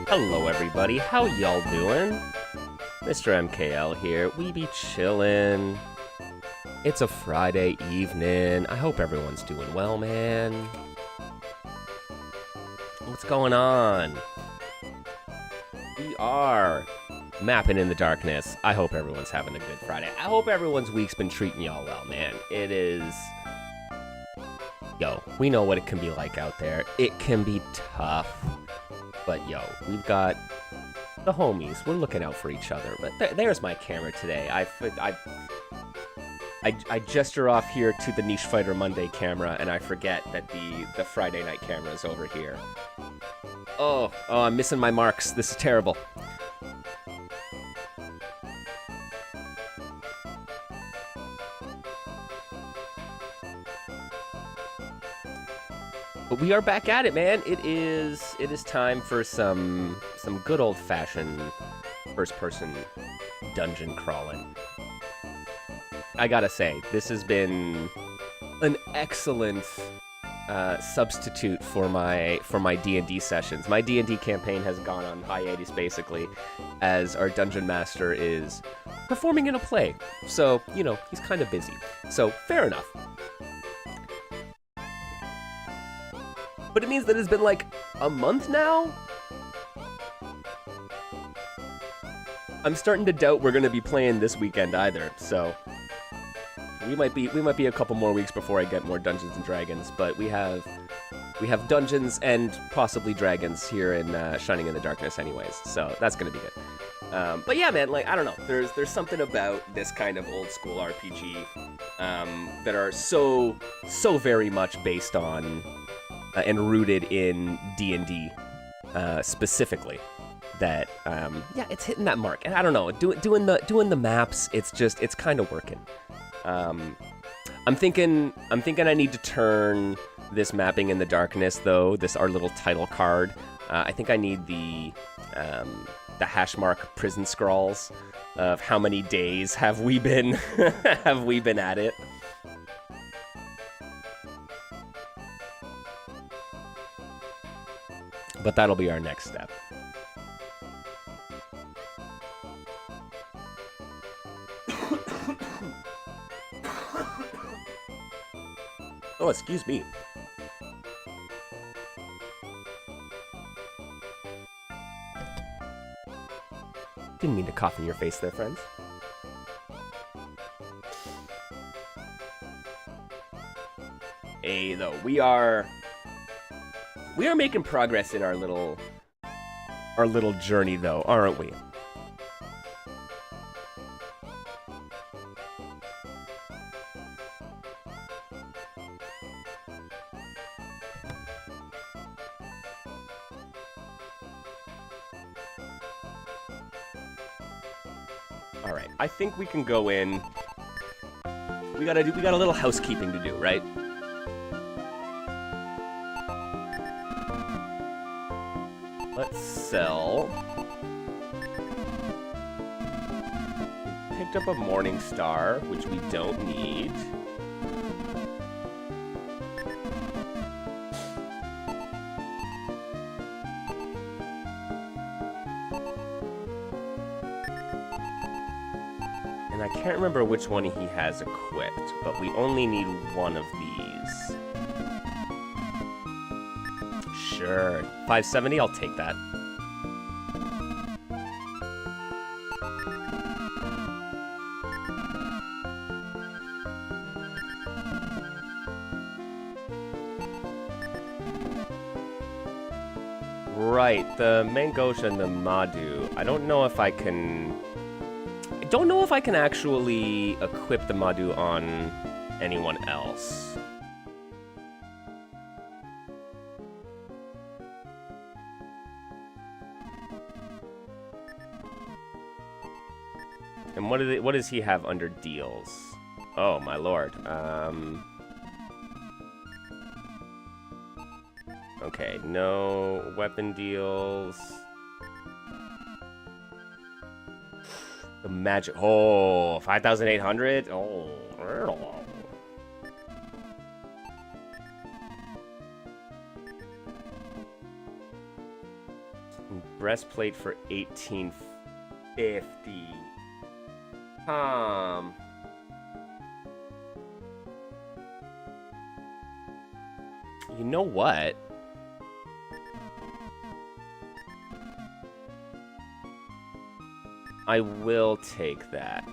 Hello everybody, how y'all doing? Mr. MKL here, we be chillin'. It's a Friday evening, I hope everyone's doing well, man. What's going on? We are mapping in the darkness. I hope everyone's having a good Friday. I hope everyone's week's been treating y'all well, man. It is... Yo, we know what it can be like out there. It can be tough. But yo, we've got the homies. We're looking out for each other. But there's my camera today. I gesture off here to the Niche Fighter Monday camera, and I forget that the Friday night camera is over here. Oh, I'm missing my marks. This is terrible. But we are back at it, man. It is time for some good old-fashioned first-person dungeon crawling. I gotta say, this has been an excellent substitute for my D&D sessions. My D&D campaign has gone on hiatus, basically, as our dungeon master is performing in a play. So, you know, he's kind of busy. So, fair enough. But it means that it's been like a month now? I'm starting to doubt we're gonna be playing this weekend either, so we might be a couple more weeks before I get more Dungeons and Dragons, but we have Dungeons and possibly Dragons here in Shining in the Darkness anyways, so that's gonna be good. But yeah, man, like, I don't know, there's something about this kind of old school RPG that are so very much based on and rooted in D&D specifically, that yeah, it's hitting that mark. And I don't know, doing the maps, it's kind of working. I'm thinking I need to turn this mapping in the darkness though, our little title card. I think I need the hashmark prison scrawls of how many days have we been at it. But that'll be our next step. Oh, excuse me. Didn't mean to cough in your face there, friends. Hey, though, we are making progress in our little journey, though, aren't we? All right, I think we can go in. We got a little housekeeping to do, right? Let's sell. We picked up a Morning Star, which we don't need. And I can't remember which one he has equipped, but we only need one of these. Sure. 570, I'll take that. Right, the Mangosha and the Madhu. I don't know if I can actually equip the Madhu on anyone else. And what does he have under deals? Oh, my lord. Okay, no weapon deals. The magic... Oh, 5,800? Oh. Breastplate for 1850. You know what? I will take that.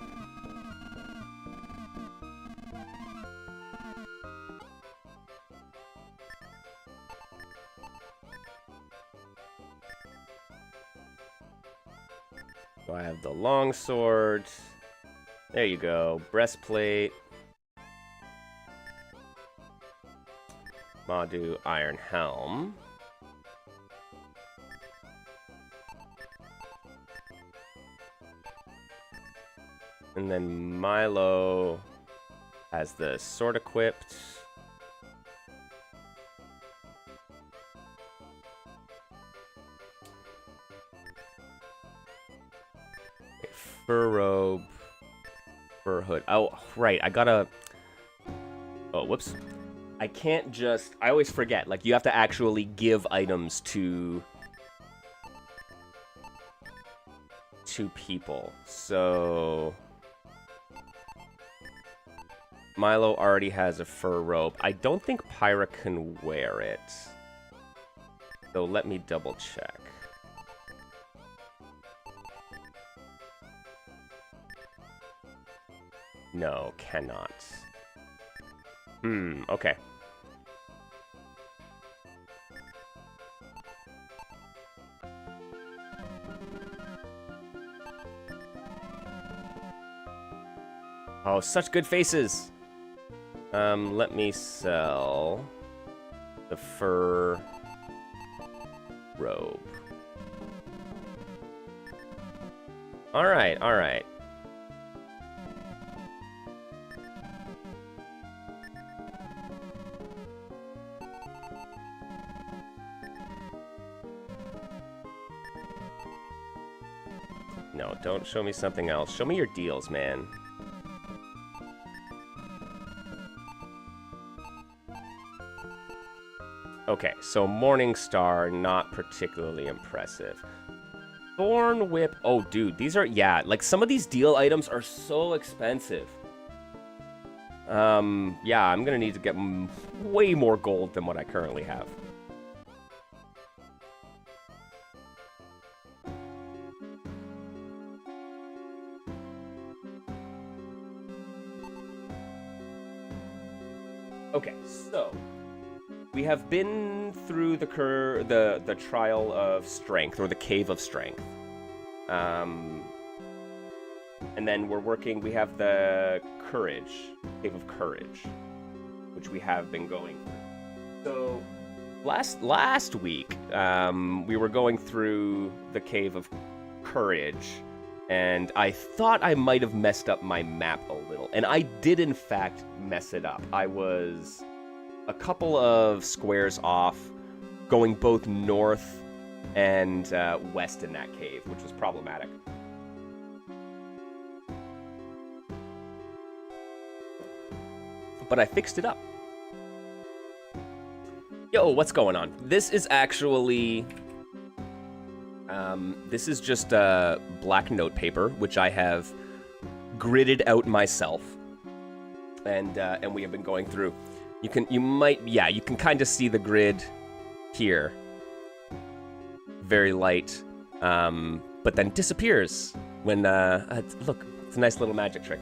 So I have the longsword. There you go. Breastplate. Madu Iron Helm. And then Milo has the sword equipped. Fur robe. Fur hood. Oh, right. I gotta... Oh, whoops. I can't just... I always forget. Like, you have to actually give items to people. So... Milo already has a fur robe. I don't think Pyra can wear it. So let me double check. No, cannot. Okay. Oh, such good faces! Let me sell the fur robe. Alright, alright. No, don't show me something else. Show me your deals, man. Okay, so Morningstar, not particularly impressive. Thorn Whip. Oh, dude, these are... Yeah, like, some of these deal items are so expensive. Yeah, I'm gonna need to get way more gold than what I currently have. Okay, so... We have been through the trial of strength, or the cave of strength. And then we're working, we have the courage, cave of courage, which we have been going through. So, last week, we were going through the cave of courage, and I thought I might have messed up my map a little. And I did, in fact, mess it up. I was a couple of squares off, going both north and west in that cave, which was problematic. But I fixed it up. Yo, what's going on? This is actually... this is just black note paper, which I have gridded out myself. And we have been going through. You can kind of see the grid here. Very light, but then disappears when, look, it's a nice little magic trick.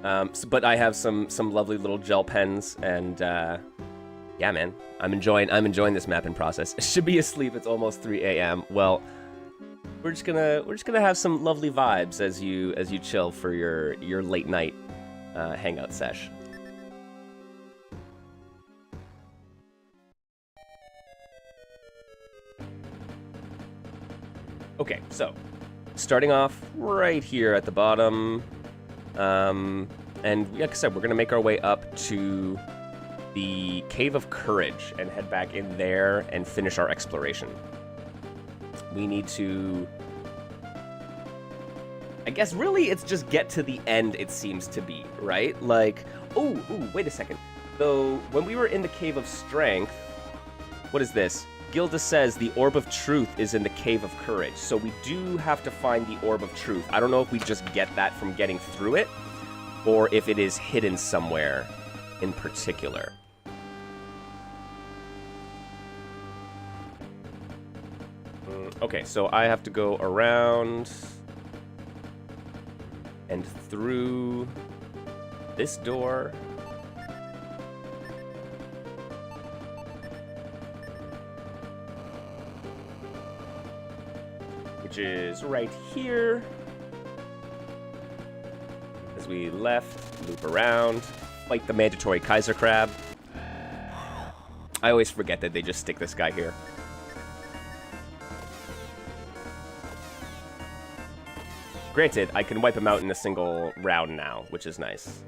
But I have some lovely little gel pens, and, yeah, man, I'm enjoying this mapping process. I should be asleep, it's almost 3 a.m. Well, we're just gonna have some lovely vibes as you chill for your late night hangout sesh. Okay, so starting off right here at the bottom, and like I said, we're gonna make our way up to the Cave of Courage and head back in there and finish our exploration. We need to... I guess really it's just get to the end, it seems to be, right? Like, ooh, wait a second. So, when we were in the Cave of Strength, what is this? Gilda says the Orb of Truth is in the Cave of Courage, so we do have to find the Orb of Truth. I don't know if we just get that from getting through it, or if it is hidden somewhere in particular. Okay, so I have to go around and through this door. Which is right here. As we left, loop around, fight the mandatory Kaiser Crab. I always forget that they just stick this guy here. Granted, I can wipe him out in a single round now, which is nice.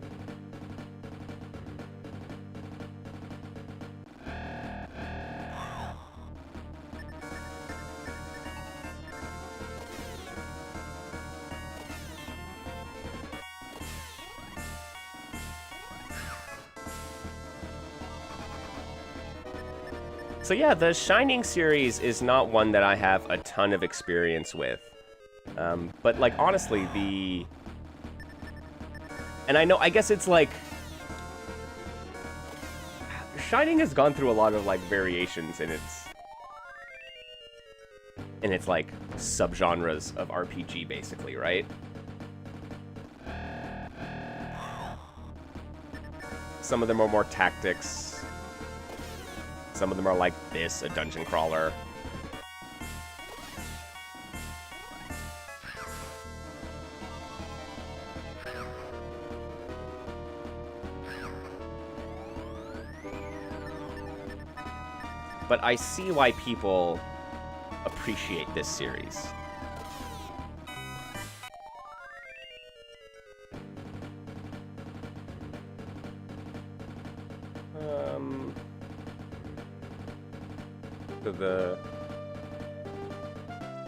So yeah, the Shining series is not one that I have a ton of experience with. But, like, honestly, and I guess it's, like... Shining has gone through a lot of, like, variations in its, like, subgenres of RPG, basically, right? Some of them are more tactics. Some of them are like this, a dungeon crawler. But I see why people appreciate this series. To the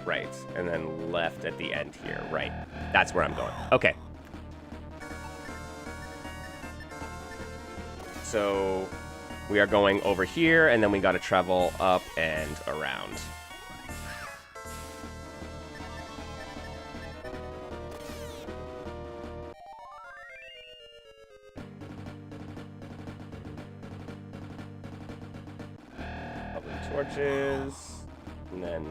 right, and then left at the end here. Right. That's where I'm going. Okay. So we are going over here, and then we got to travel up and around. Torches, and then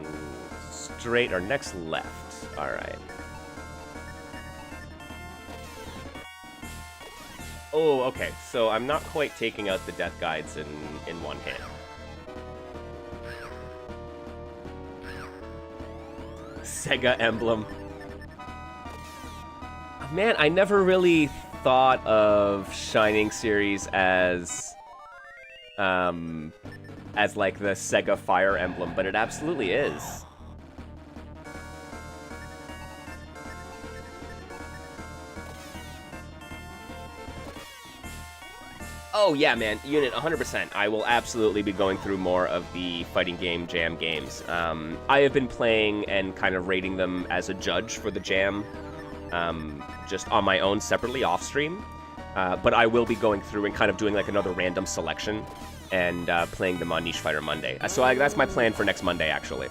straight or next left. All right. Oh, okay. So I'm not quite taking out the death guides in one hit. Sega emblem. Man, I never really thought of Shining series as like the Sega Fire Emblem, but it absolutely is. Oh yeah, man, Unit, 100%. I will absolutely be going through more of the fighting game jam games. I have been playing and kind of rating them as a judge for the jam, just on my own separately off stream. But I will be going through and kind of doing like another random selection and playing them on Niche Fighter Monday. So that's my plan for next Monday, actually.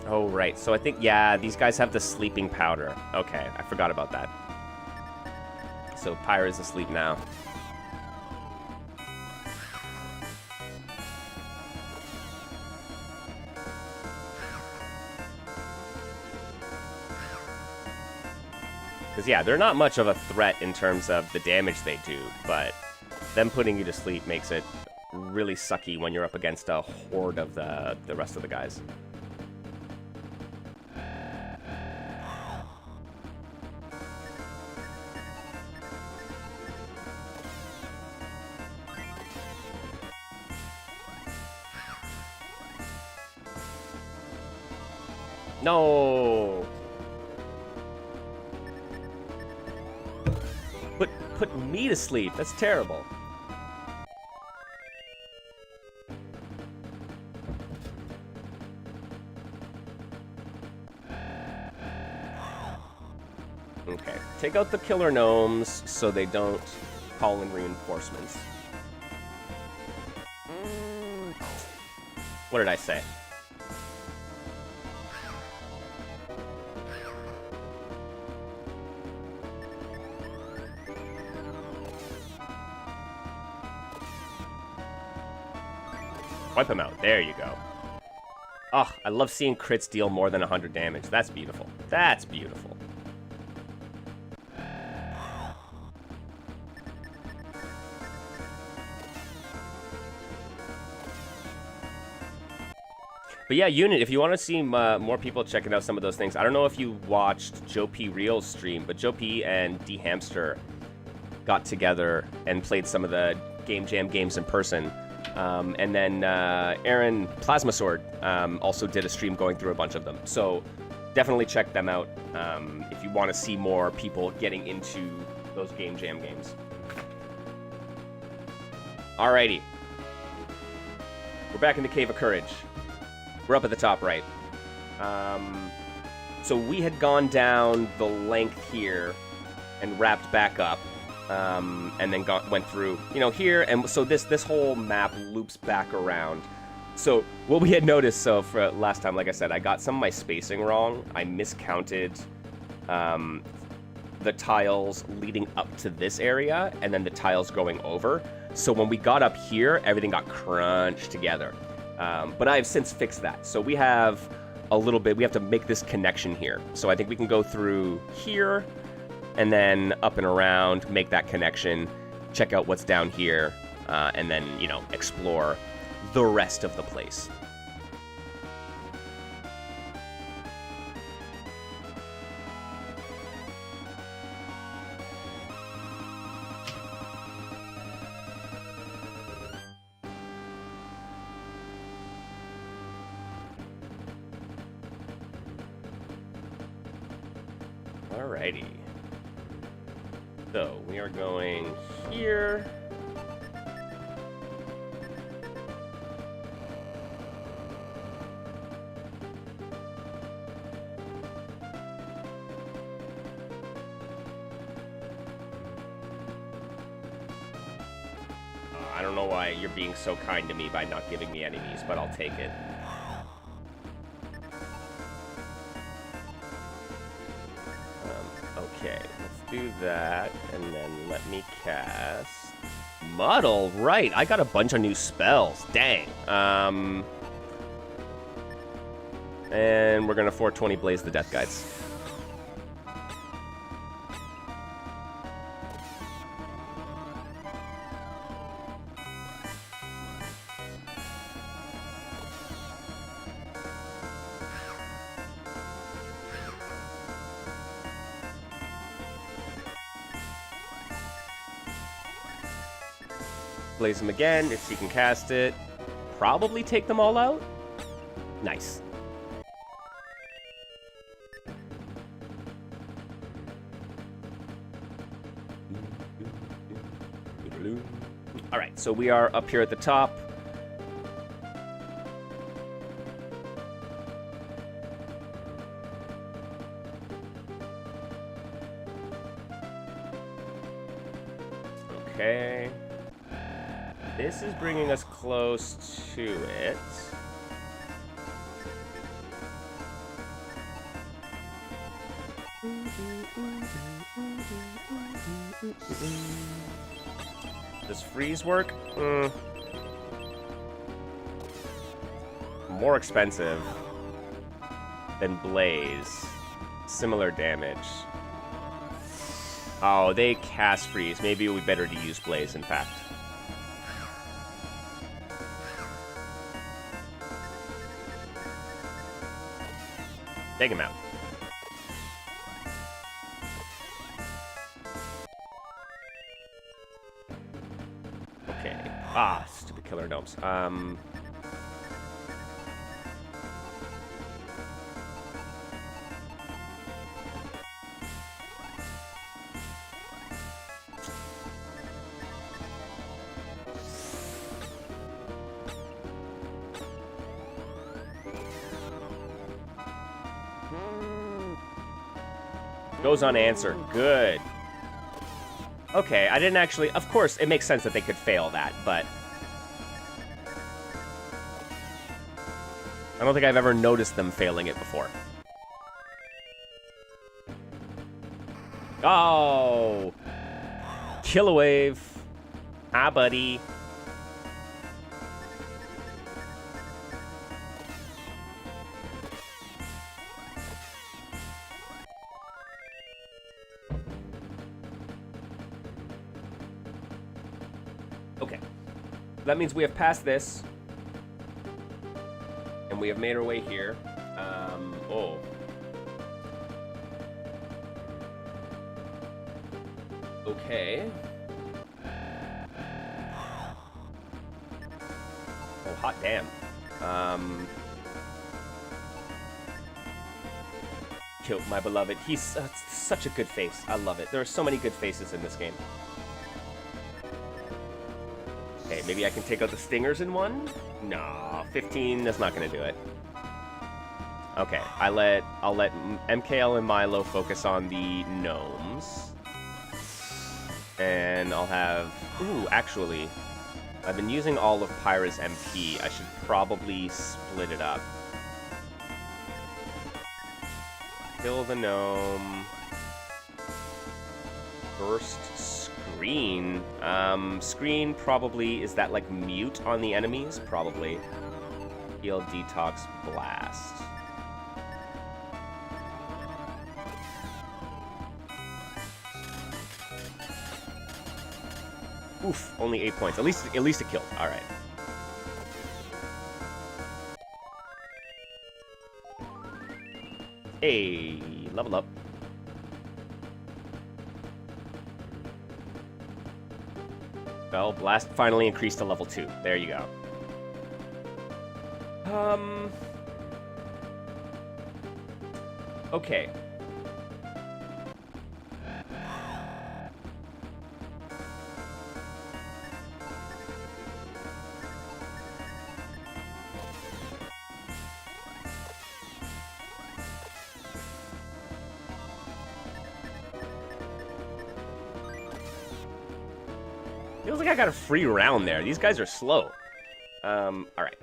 Oh, right. So I think, yeah, these guys have the sleeping powder. Okay, I forgot about that. So Pyra's asleep now. Because, yeah, they're not much of a threat in terms of the damage they do, but them putting you to sleep makes it really sucky when you're up against a horde of the rest of the guys. No. Put me to sleep. That's terrible. Okay. Take out the killer gnomes so they don't call in reinforcements. What did I say? Wipe him out. There you go. Oh, I love seeing crits deal more than 100 damage. That's beautiful. That's beautiful. But yeah, Unit, if you want to see more people checking out some of those things, I don't know if you watched Joe P. Real's stream, but Joe P. and D. Hamster got together and played some of the Game Jam games in person. And then Aaron Plasma Sword also did a stream going through a bunch of them. So definitely check them out if you want to see more people getting into those Game Jam games. Alrighty. We're back in the Cave of Courage. We're up at the top right. So we had gone down the length here and wrapped back up. And then went through, you know, here, and so this whole map loops back around. So what we had noticed, so for last time, like I said, I got some of my spacing wrong. I miscounted the tiles leading up to this area, and then the tiles going over. So when we got up here, everything got crunched together. But I have since fixed that. So we have a little bit, we have to make this connection here. So I think we can go through here, and then up and around, make that connection, check out what's down here, and then, you know, explore the rest of the place. Alrighty. So, we are going here. I don't know why you're being so kind to me by not giving me enemies, but I'll take it. Okay, let's do that, and then let me cast Muddle. Right, I got a bunch of new spells. Dang. And we're gonna 420 Blaze the Death Guides. Blaze them again if she can cast it. Probably take them all out. Nice. All right, so we are up here at the top. Okay. This is bringing us close to it. Does freeze work? More expensive than blaze. Similar damage. Oh, they cast freeze. Maybe it would be better to use blaze, in fact. Take him out. Okay. Ah, stupid killer gnomes. Goes unanswered. Good. Okay, I didn't actually... Of course, it makes sense that they could fail that, but... I don't think I've ever noticed them failing it before. Oh! Kill a wave. Hi, buddy. Okay. That means we have passed this. And we have made our way here. Oh. Okay. Oh, hot damn. Killed my beloved. He's such a good face. I love it. There are so many good faces in this game. Okay, maybe I can take out the stingers in one? No, 15, that's not gonna do it. Okay, I'll let MKL and Milo focus on the gnomes. And I'll have... Ooh, actually, I've been using all of Pyra's MP. I should probably split it up. Kill the gnome. Burst screen. Screen probably... Is that, like, mute on the enemies? Probably. Heal, detox, blast. Oof, only 8 points. At least it killed. All right. Hey, level up. Well, blast finally increased to level 2. There you go. Okay. Feels like I got a free round there. These guys are slow. Alright.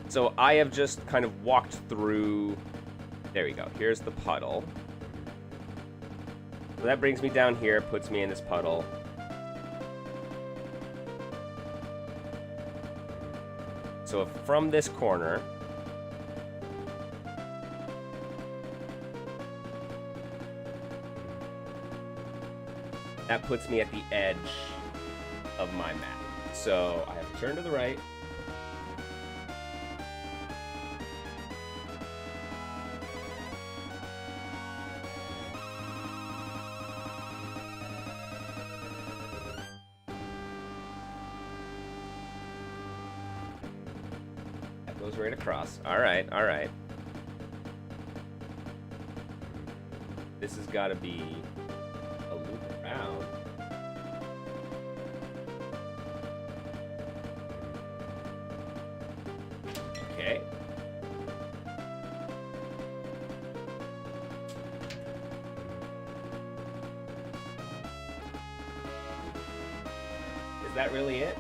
So I have just kind of walked through... There we go. Here's the puddle. So that brings me down here, puts me in this puddle. So from this corner... That puts me at the edge of my map. So I have to turn to the right. That goes right across. All right, all right. This has got to be a loop around. Okay. Is that really it?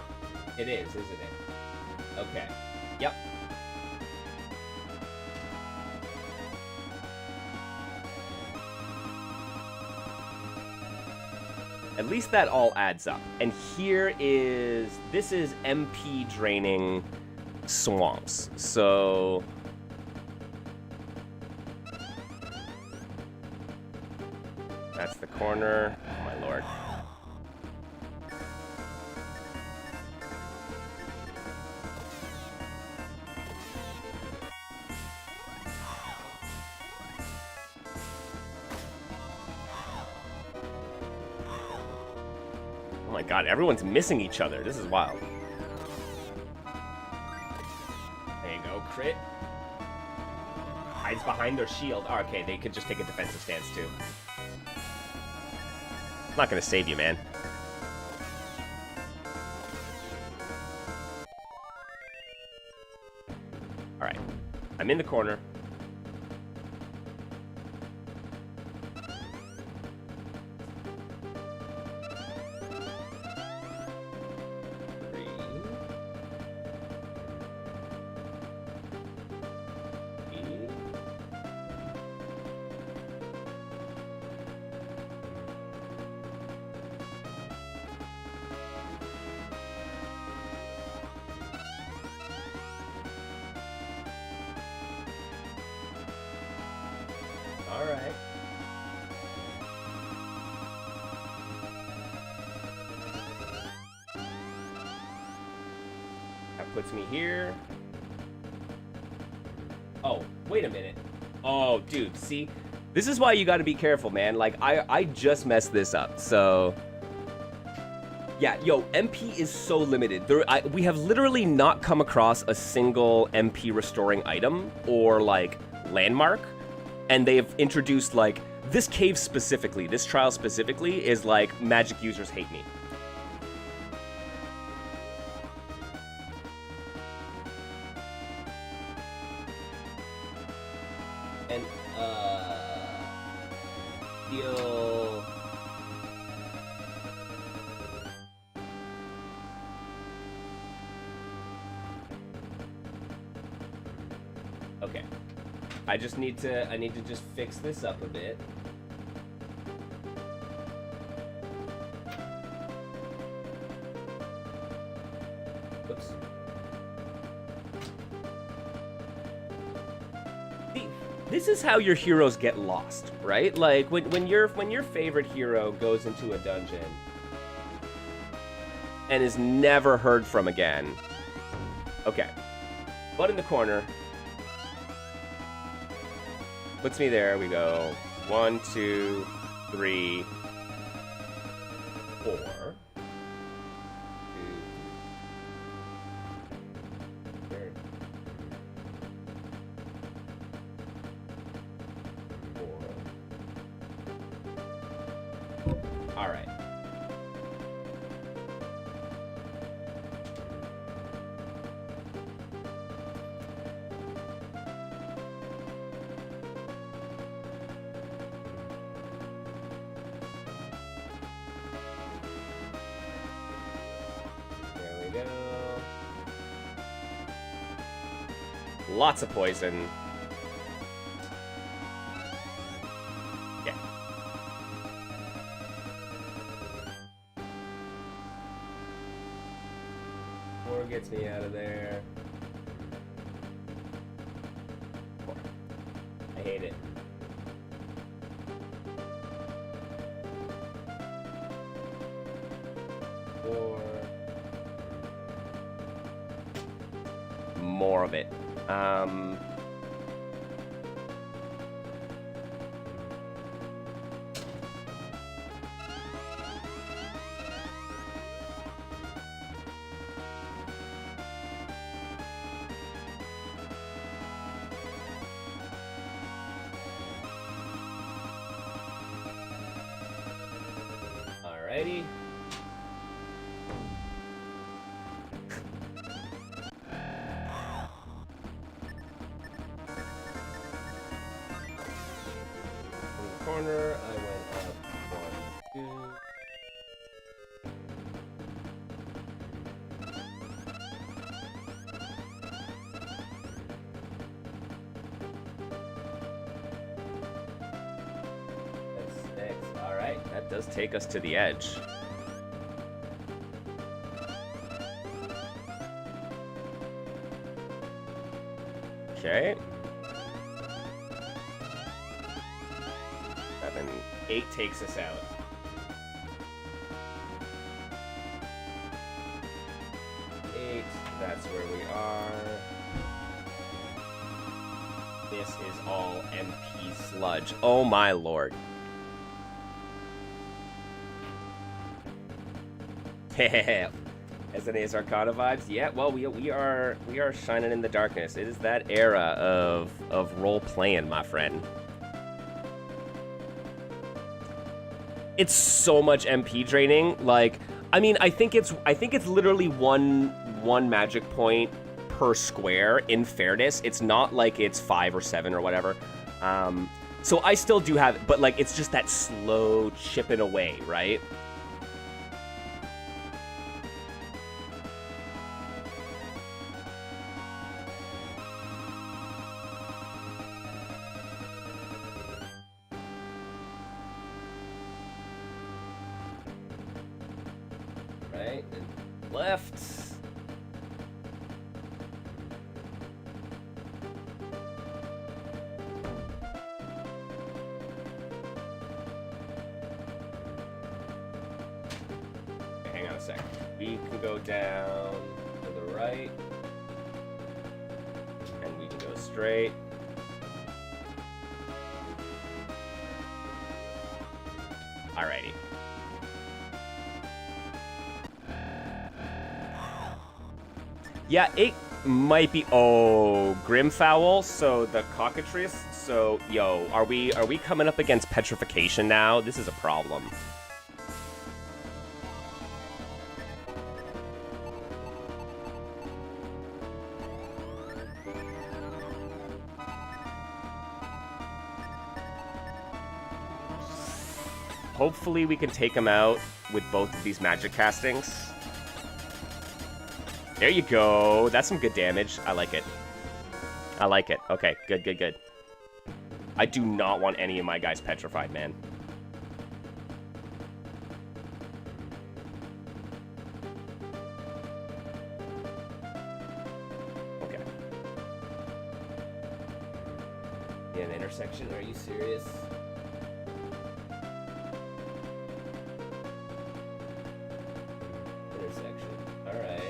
It is, isn't it? Okay. Yep. At least that all adds up. And here is... This is MP draining swamps. So... That's the corner. Oh my lord. Oh my god, everyone's missing each other. This is wild. There you go, crit. Hides behind their shield. Oh, okay, they could just take a defensive stance too. I'm not gonna save you, man. Alright. I'm in the corner. Puts me here. Oh, wait a minute. Oh, dude, see? This is why you gotta be careful, man. Like, I just messed this up, so... Yeah, yo, MP is so limited. We have literally not come across a single MP restoring item or, like, landmark. And they've introduced, like, this cave specifically, this trial specifically, is like, magic users hate me. And, feel... Okay. I need to just fix this up a bit. Oops. See, this is how your heroes get lost, right? Like when your favorite hero goes into a dungeon and is never heard from again. Okay. Butt in the corner. Puts me there. We go 1, 2, 3, 4. 2, 3, 4. All right. Lots of poison. Yeah. Four gets me out of there. 4. I hate it. More of it. Alrighty. Corner, I went up 1, 2. That's 6. Alright, that does take us to the edge. Okay. 8 takes us out. 8, that's where we are. This is all MP sludge. Oh my lord. SNA's Arcana vibes? Yeah, well, we are shining in the darkness. It is that era of role-playing, my friend. It's so much MP draining. Like, I mean, I think it's literally one magic point per square. In fairness, it's not like it's 5 or 7 or whatever. So I still do have, but like it's just that slow chipping away, right? Right, and left. Okay, hang on a sec. We can go down to the right. straight. Alrighty. Yeah, it might be... Oh, Grimfowl, so the cockatrice. So, yo, are we coming up against petrification now? This is a problem. Hopefully we can take him out with both of these magic castings. There you go. That's some good damage. I like it. I like it. Okay, good, good, good. I do not want any of my guys petrified, man. Okay. In an intersection? Are you serious? Intersection. All right.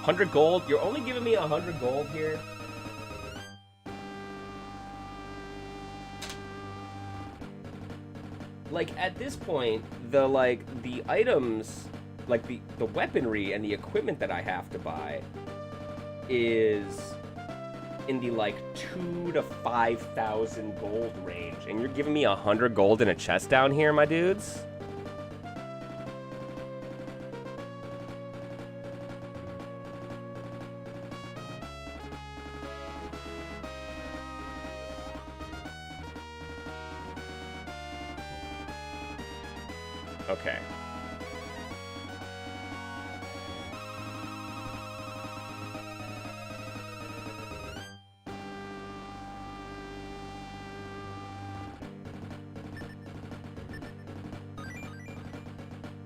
$100 gold? You're only giving me 100 gold here? Like, at this point, the items, like, the weaponry and the equipment that I have to buy is in the, like, 2,000 to 5,000 gold range. And you're giving me 100 gold in a chest down here, my dudes? Okay.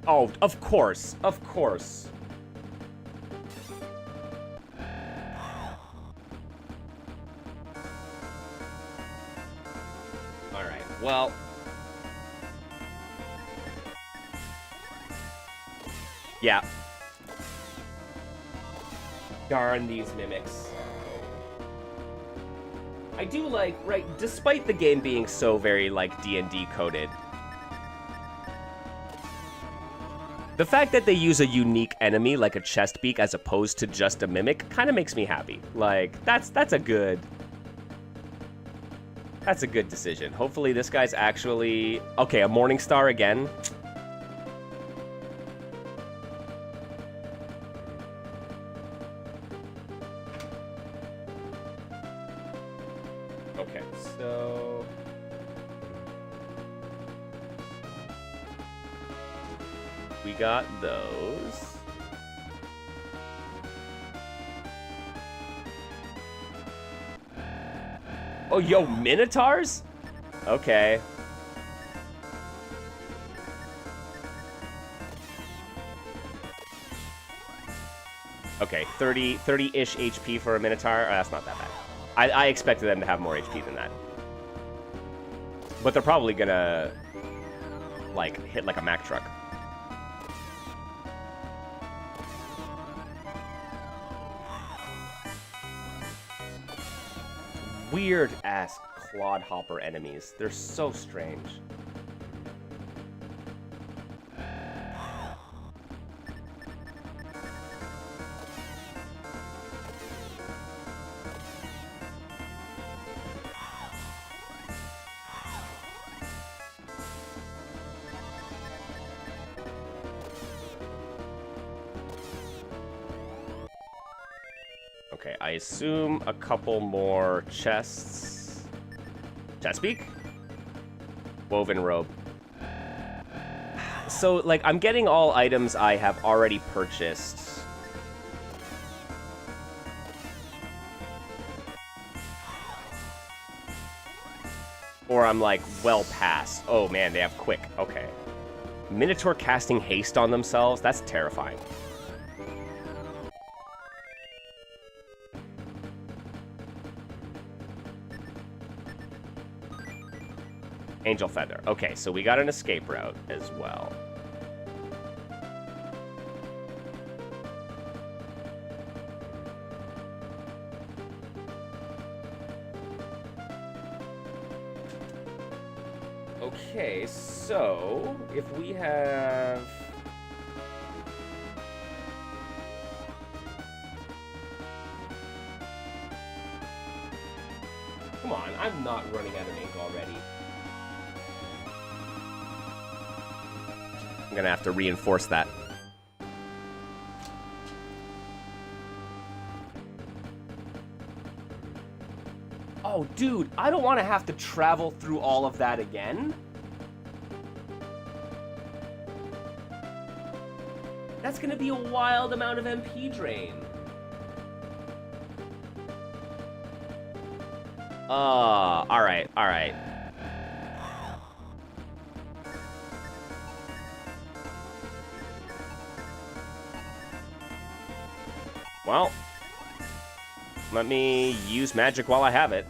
Oh, of course. Of course. All right. Well, yeah. Darn these mimics. I do like, right, despite the game being so very, like, D&D coded, the fact that they use a unique enemy like a chest beak as opposed to just a mimic kind of makes me happy. Like, that's a good decision. Hopefully this guy's actually... Okay, a Morning Star again. Okay, so... we got those. Oh, yo, Minotaurs? Okay. Okay, 30-ish HP for a Minotaur. That's not that bad. I expected them to have more HP than that. But they're probably gonna, like, hit like a Mack truck. Weird-ass clodhopper enemies. They're so strange. Okay, I assume a couple more chests. Chest beak? Woven robe. So, like, I'm getting all items I have already purchased. Or I'm, like, well past. Oh, man, they have quick. Okay. Minotaur casting haste on themselves? That's terrifying. Angel Feather. Okay, so we got an escape route as well. Okay, so if we have... Come on, I'm not running out of ink already. I'm gonna have to reinforce that. Oh, dude, I don't want to have to travel through all of that again. That's gonna be a wild amount of MP drain. Alright, alright. Well, let me use magic while I have it.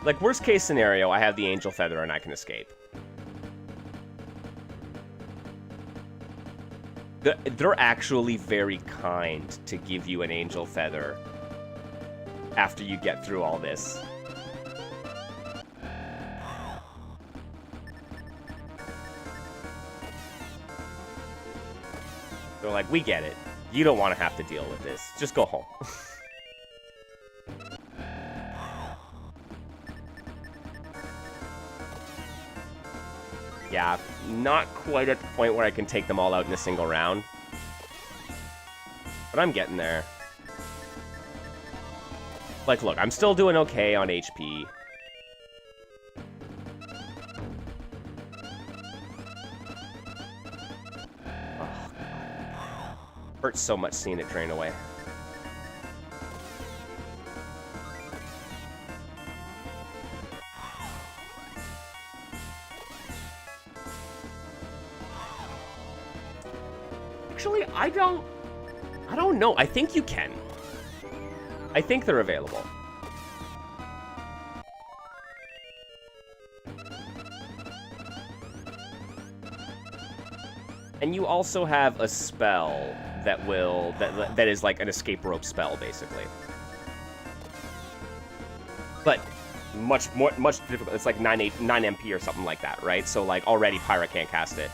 Like, worst case scenario, I have the Angel Feather and I can escape. They're actually very kind to give you an Angel Feather after you get through all this. They're like, we get it. You don't want to have to deal with this. Just go home. Yeah, not quite at the point where I can take them all out in a single round. But I'm getting there. Like, look, I'm still doing okay on HP. Oh, God. Hurts so much seeing it drain away. Actually, I don't know. I think you can. I think they're available. And you also have a spell that will that is like an escape rope spell, basically. But much difficult. It's like 9 MP or something like that, right? So like already Pyra can't cast it.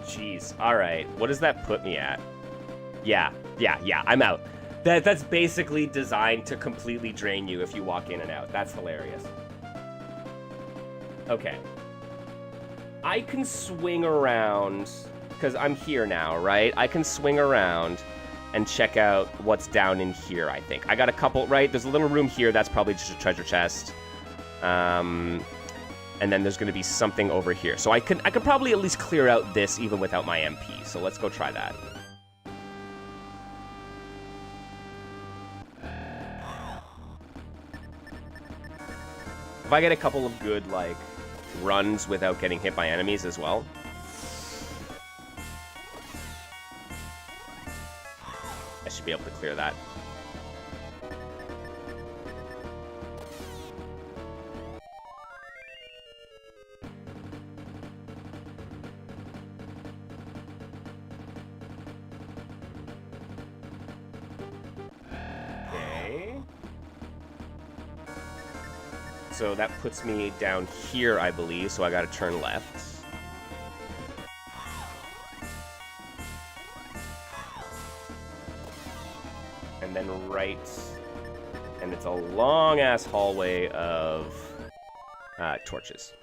Jeez. All right. What does that put me at? Yeah. I'm out. That's basically designed to completely drain you if you walk in and out. That's hilarious. Okay. I can swing around because I'm here now, right? I can swing around and check out what's down in here, I think. I got a couple, right? There's a little room here. That's probably just a treasure chest. And then there's going to be something over here. So I could probably at least clear out this even without my MP. So let's go try that. If I get a couple of good, like, runs without getting hit by enemies as well. I should be able to clear that. So that puts me down here, I believe, so I gotta turn left. And then right, and it's a long-ass hallway of torches.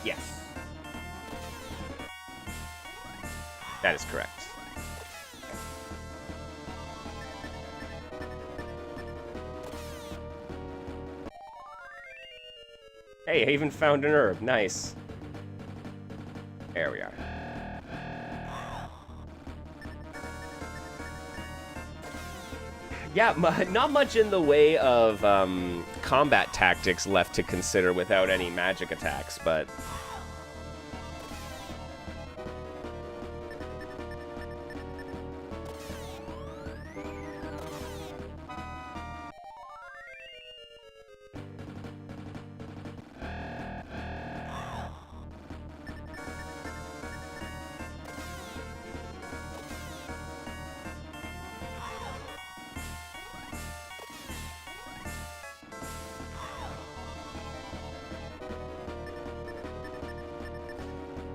Yes. That is correct. Hey, I even found an herb. Nice. There we are. Yeah, not much in the way of combat tactics left to consider without any magic attacks, but...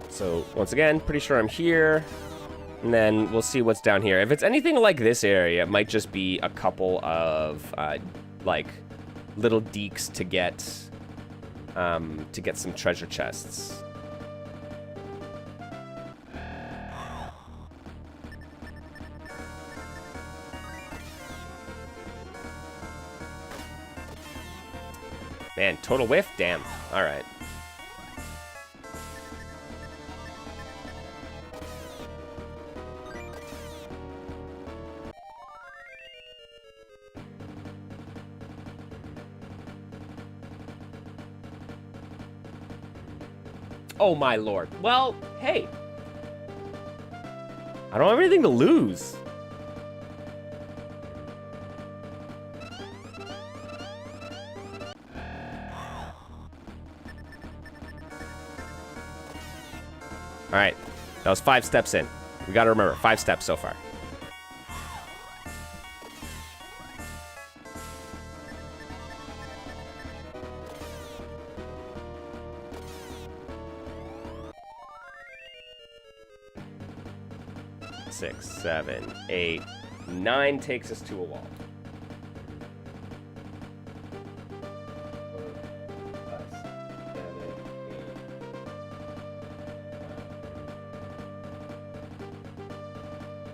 So, once again, pretty sure I'm here. And then we'll see what's down here. If it's anything like this area, it might just be a couple of, like, little deeks to get some treasure chests. Man, total whiff? Damn. Alright. Oh my lord. Well, hey. I don't have anything to lose. Alright. That was 5 steps in. We gotta remember, 5 steps so far. Six, 7, 8, 9 takes us to a wall.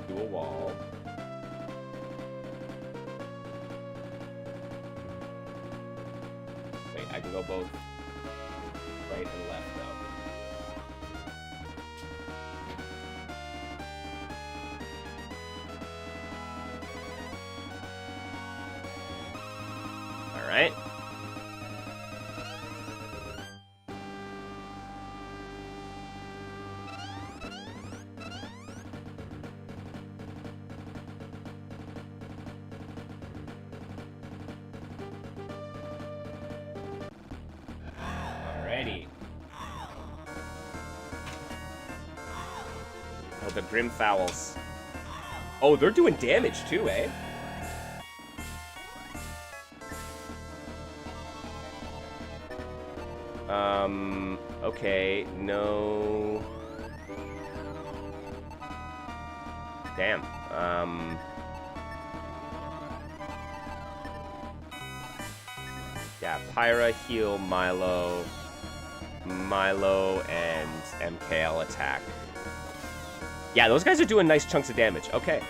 To a wall. Wait, I can go both right and left though. Right? Alrighty. Oh, the Grim Fowls. Oh, they're doing damage too, eh? Okay, no. Damn. Yeah, Pyra, heal, Milo, and MKL attack. Yeah, those guys are doing nice chunks of damage. Okay.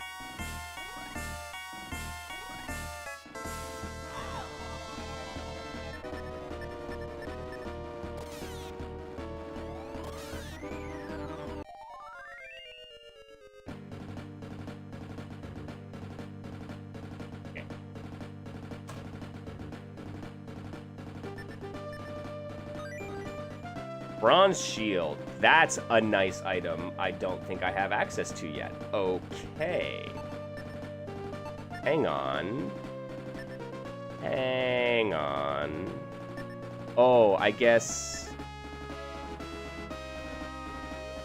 Bronze shield. That's a nice item I don't think I have access to yet. Okay. Hang on. Hang on. Oh, I guess...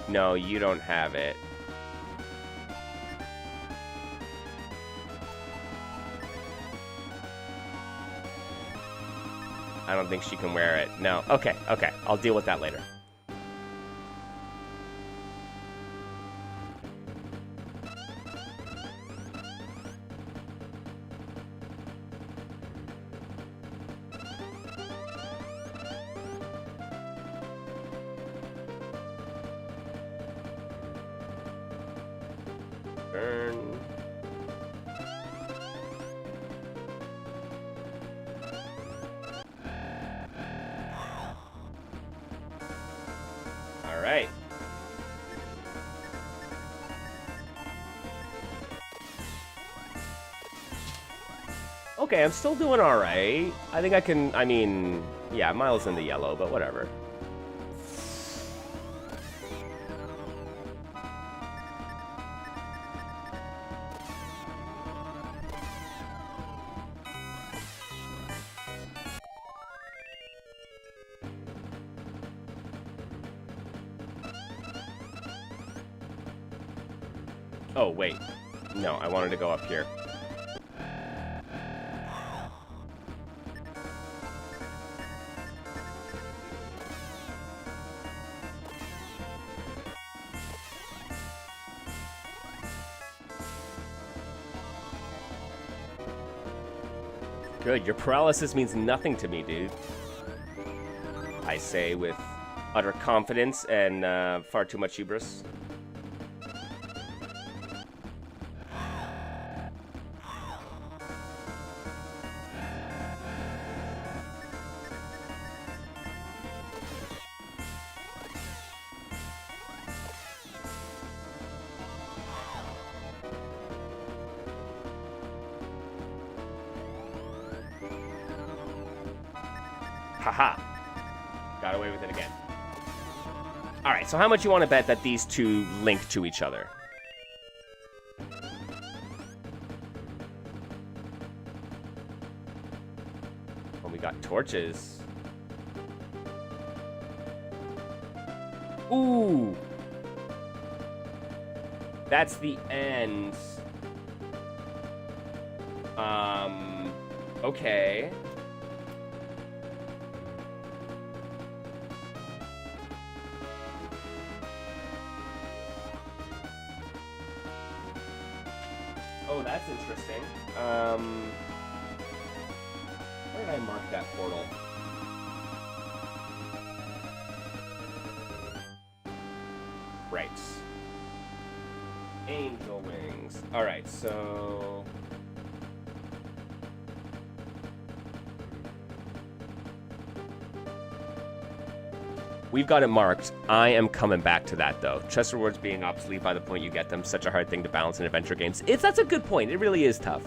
No, you don't have it. I don't think she can wear it. No. Okay, okay. I'll deal with that later. Turn. Okay, I'm still doing all right. I think I can, I mean, yeah, Miles in the yellow, but whatever. Oh, wait. No, I wanted to go up here. Good. Your paralysis means nothing to me, dude. I say with utter confidence and far too much hubris. Haha. Got away with it again. Alright, so how much you want to bet that these two link to each other? Well, we got torches. Ooh! That's the end. Okay. Oh, that's interesting. Where did I mark that portal? Right. Angel wings. Alright, so... We've got it marked. I am coming back to that, though. Chest rewards being obsolete by the point you get them. Such a hard thing to balance in adventure games. That's a good point. It really is tough.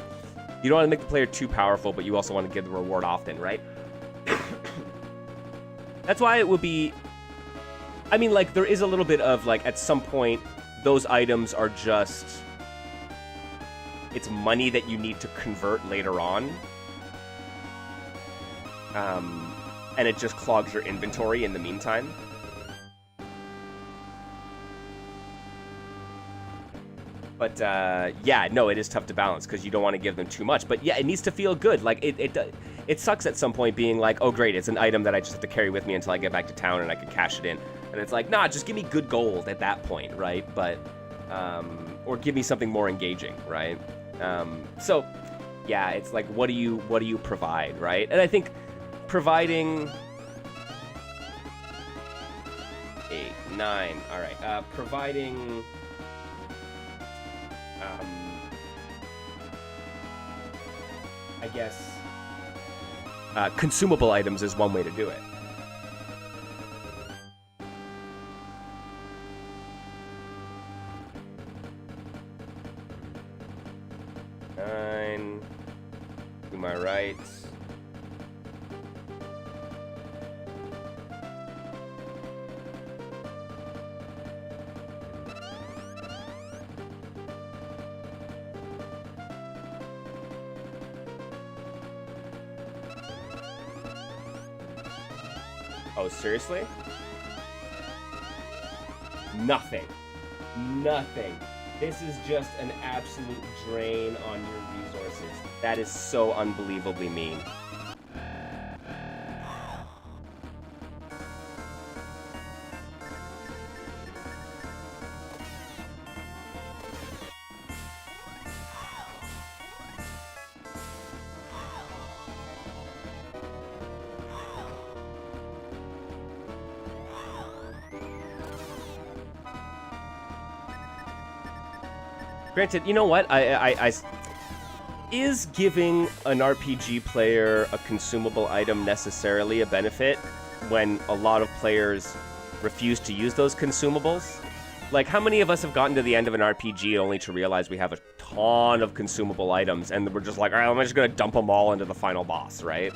You don't want to make the player too powerful, but you also want to give the reward often, right? That's why it would be... I mean, like, there is a little bit of, like, at some point, those items are just... It's money that you need to convert later on. And it just clogs your inventory in the meantime. But, yeah, no, it is tough to balance because you don't want to give them too much. But, yeah, it needs to feel good. Like, it sucks at some point being like, oh, great, it's an item that I just have to carry with me until I get back to town and I can cash it in. And it's like, nah, just give me good gold at that point, right? But, or give me something more engaging, right? So, yeah, it's like, what do you provide, right? And I think... Providing 8, 9. All right. Providing I guess consumable items is one way to do it. Nine. To my right. Oh, seriously? Nothing. Nothing. This is just an absolute drain on your resources. That is so unbelievably mean. Granted, you know what? Is giving an RPG player a consumable item necessarily a benefit when a lot of players refuse to use those consumables? Like, how many of us have gotten to the end of an RPG only to realize we have a ton of consumable items, and we're just like, all right, I'm just gonna dump them all into the final boss, right?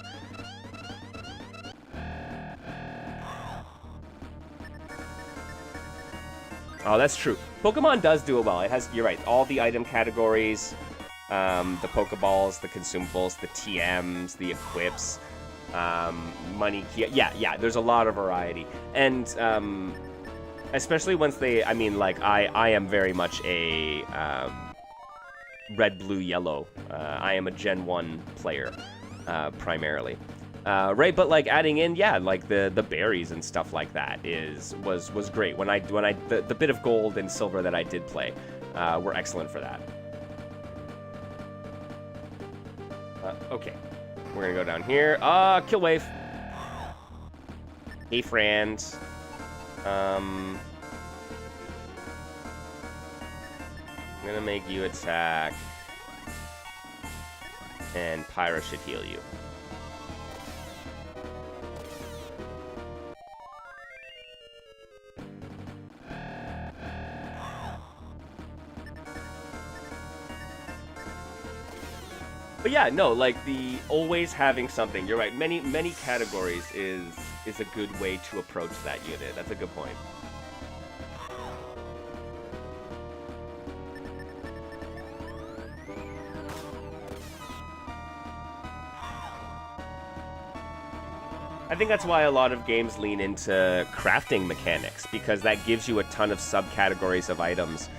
Oh, that's true. Pokemon does do it well. It has, you're right, all the item categories, the Pokeballs, the consumables, the TMs, the equips, money key. Yeah, there's a lot of variety. And, especially once they, I mean, like, I am very much a red, blue, yellow. I am a Gen 1 player, primarily. Right, but like adding in, yeah, like the berries and stuff like that was great. The bit of gold and silver that I did play were excellent for that. Okay, we're gonna go down here. Kill wave. Hey, friend. I'm gonna make you attack, and Pyra should heal you. But yeah, no, like the always having something. You're right. Many categories is a good way to approach that unit. That's a good point. I think that's why a lot of games lean into crafting mechanics, because that gives you a ton of subcategories of items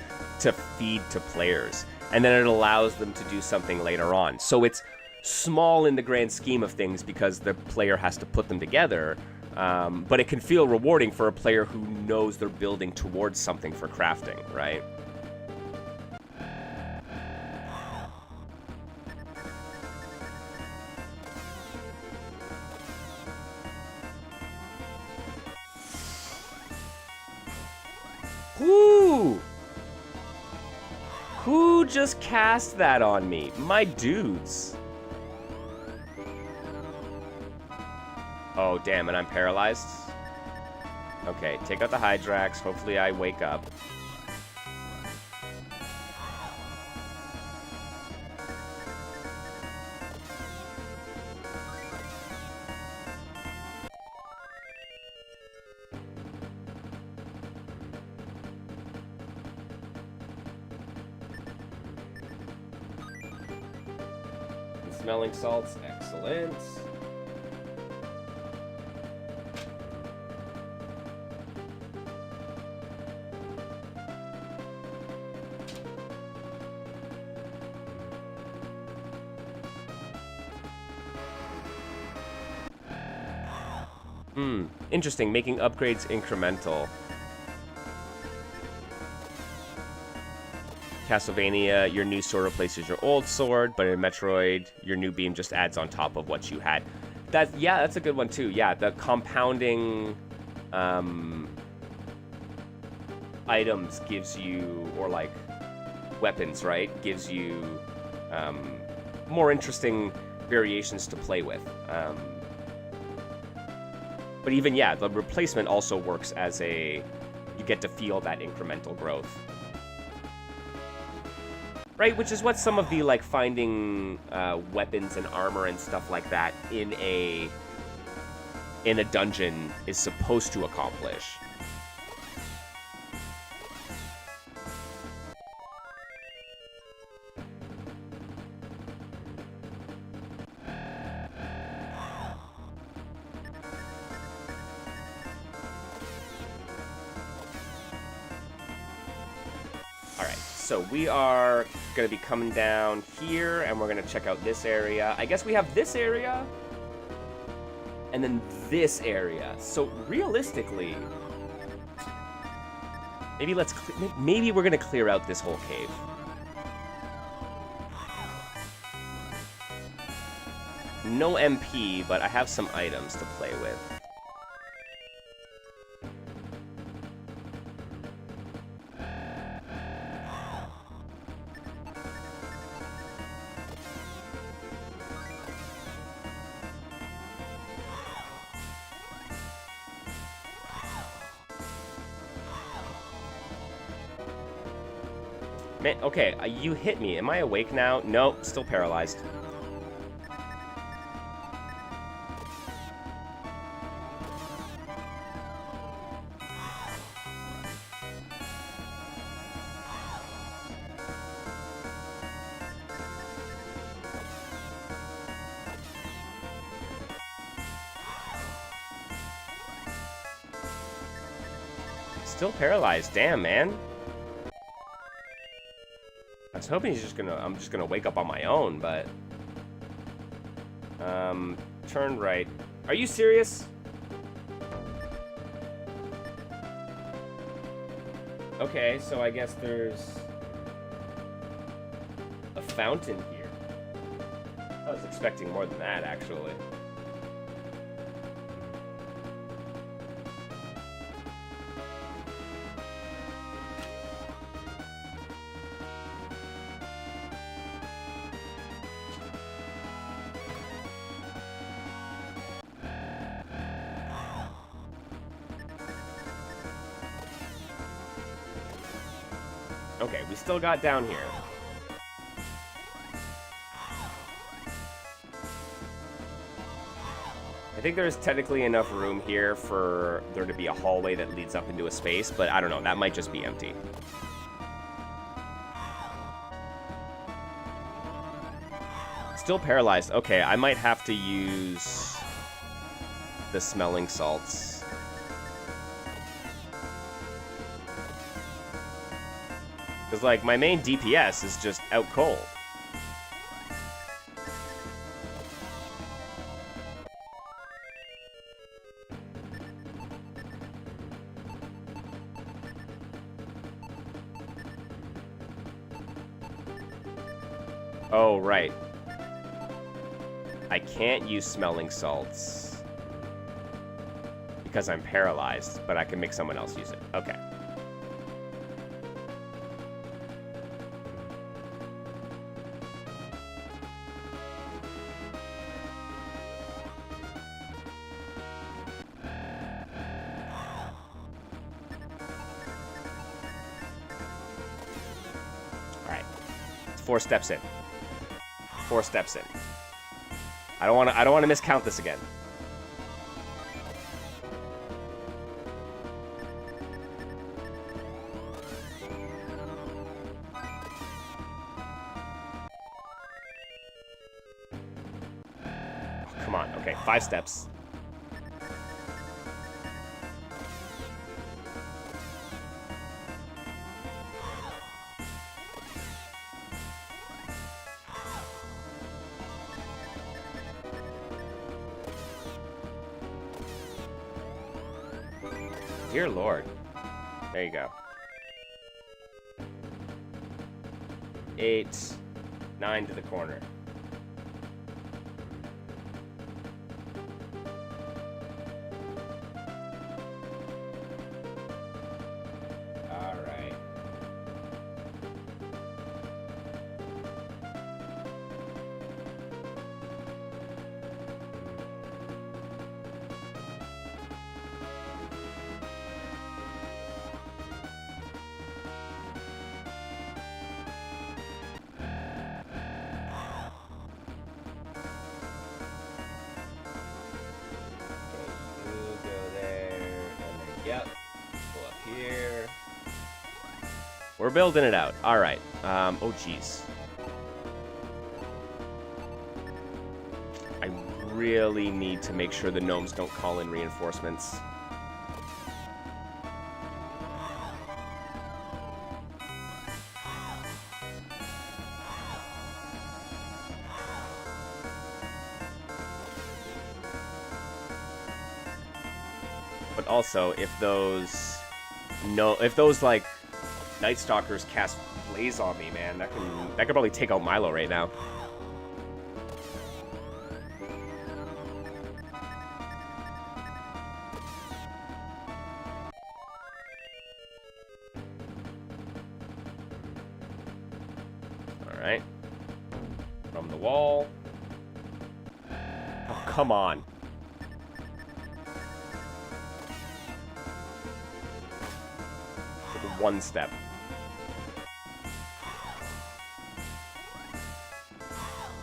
to feed to players. And then it allows them to do something later on. So it's small in the grand scheme of things because the player has to put them together, but it can feel rewarding for a player who knows they're building towards something for crafting, right? Whoo! Who just cast that on me? My dudes. Oh, damn, and I'm paralyzed? Okay, take out the Hydrax. Hopefully I wake up. Smelling salts, excellent. Interesting, making upgrades incremental. Castlevania, your new sword replaces your old sword, but in Metroid, your new beam just adds on top of what you had. Yeah, that's a good one too. Yeah, the compounding items gives you, or like weapons, right? Gives you more interesting variations to play with. But even, yeah, the replacement also works as you get to feel that incremental growth. Right, which is what some of the, like, finding weapons and armor and stuff like that in a dungeon is supposed to accomplish. So we are going to be coming down here, and we're going to check out this area. I guess we have this area, and then this area. So realistically, maybe we're going to clear out this whole cave. No MP, but I have some items to play with. Man, okay, you hit me. Am I awake now? Nope, still paralyzed. Still paralyzed. Damn, man. I was hoping I'm just gonna wake up on my own, but... turn right. Are you serious? Okay, so I guess there's... a fountain here. I was expecting more than that, actually. Okay, we still got down here. I think there's technically enough room here for there to be a hallway that leads up into a space, but I don't know, that might just be empty. Still paralyzed. Okay, I might have to use the smelling salts. Because, like, my main DPS is just out cold. Oh, right. I can't use smelling salts because I'm paralyzed, but I can make someone else use it. Okay. Alright. 4 steps in. 4 steps in. I don't want to miscount this again. Oh, come on. Okay, 5 steps. Dear Lord. There you go. 8, 9 to the corner. All right. Yep. Pull up here. We're building it out. All right. Oh, jeez. I really need to make sure the gnomes don't call in reinforcements. But also, if those like Night Stalkers cast Blaze on me, man, that could probably take out Milo right now. All right, from the wall. Oh, come on. One step.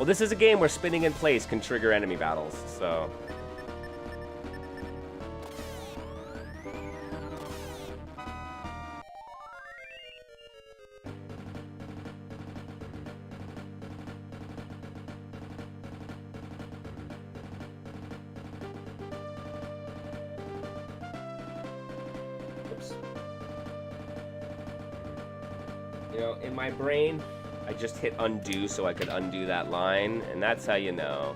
Well, this is a game where spinning in place can trigger enemy battles, so... Oops. You know, in my brain, I just hit undo so I could undo that line, and that's how you know.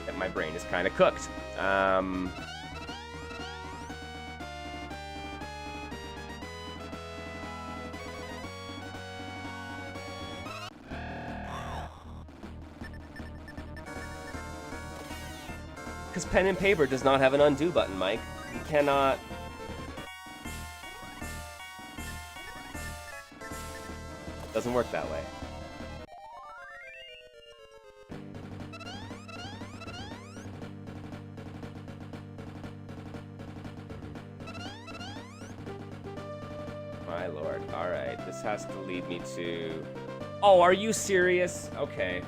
That my brain is kind of cooked. Because pen and paper does not have an undo button, Mike. You cannot... Doesn't work that way. My lord. Alright, this has to lead me to... Oh, are you serious? Okay.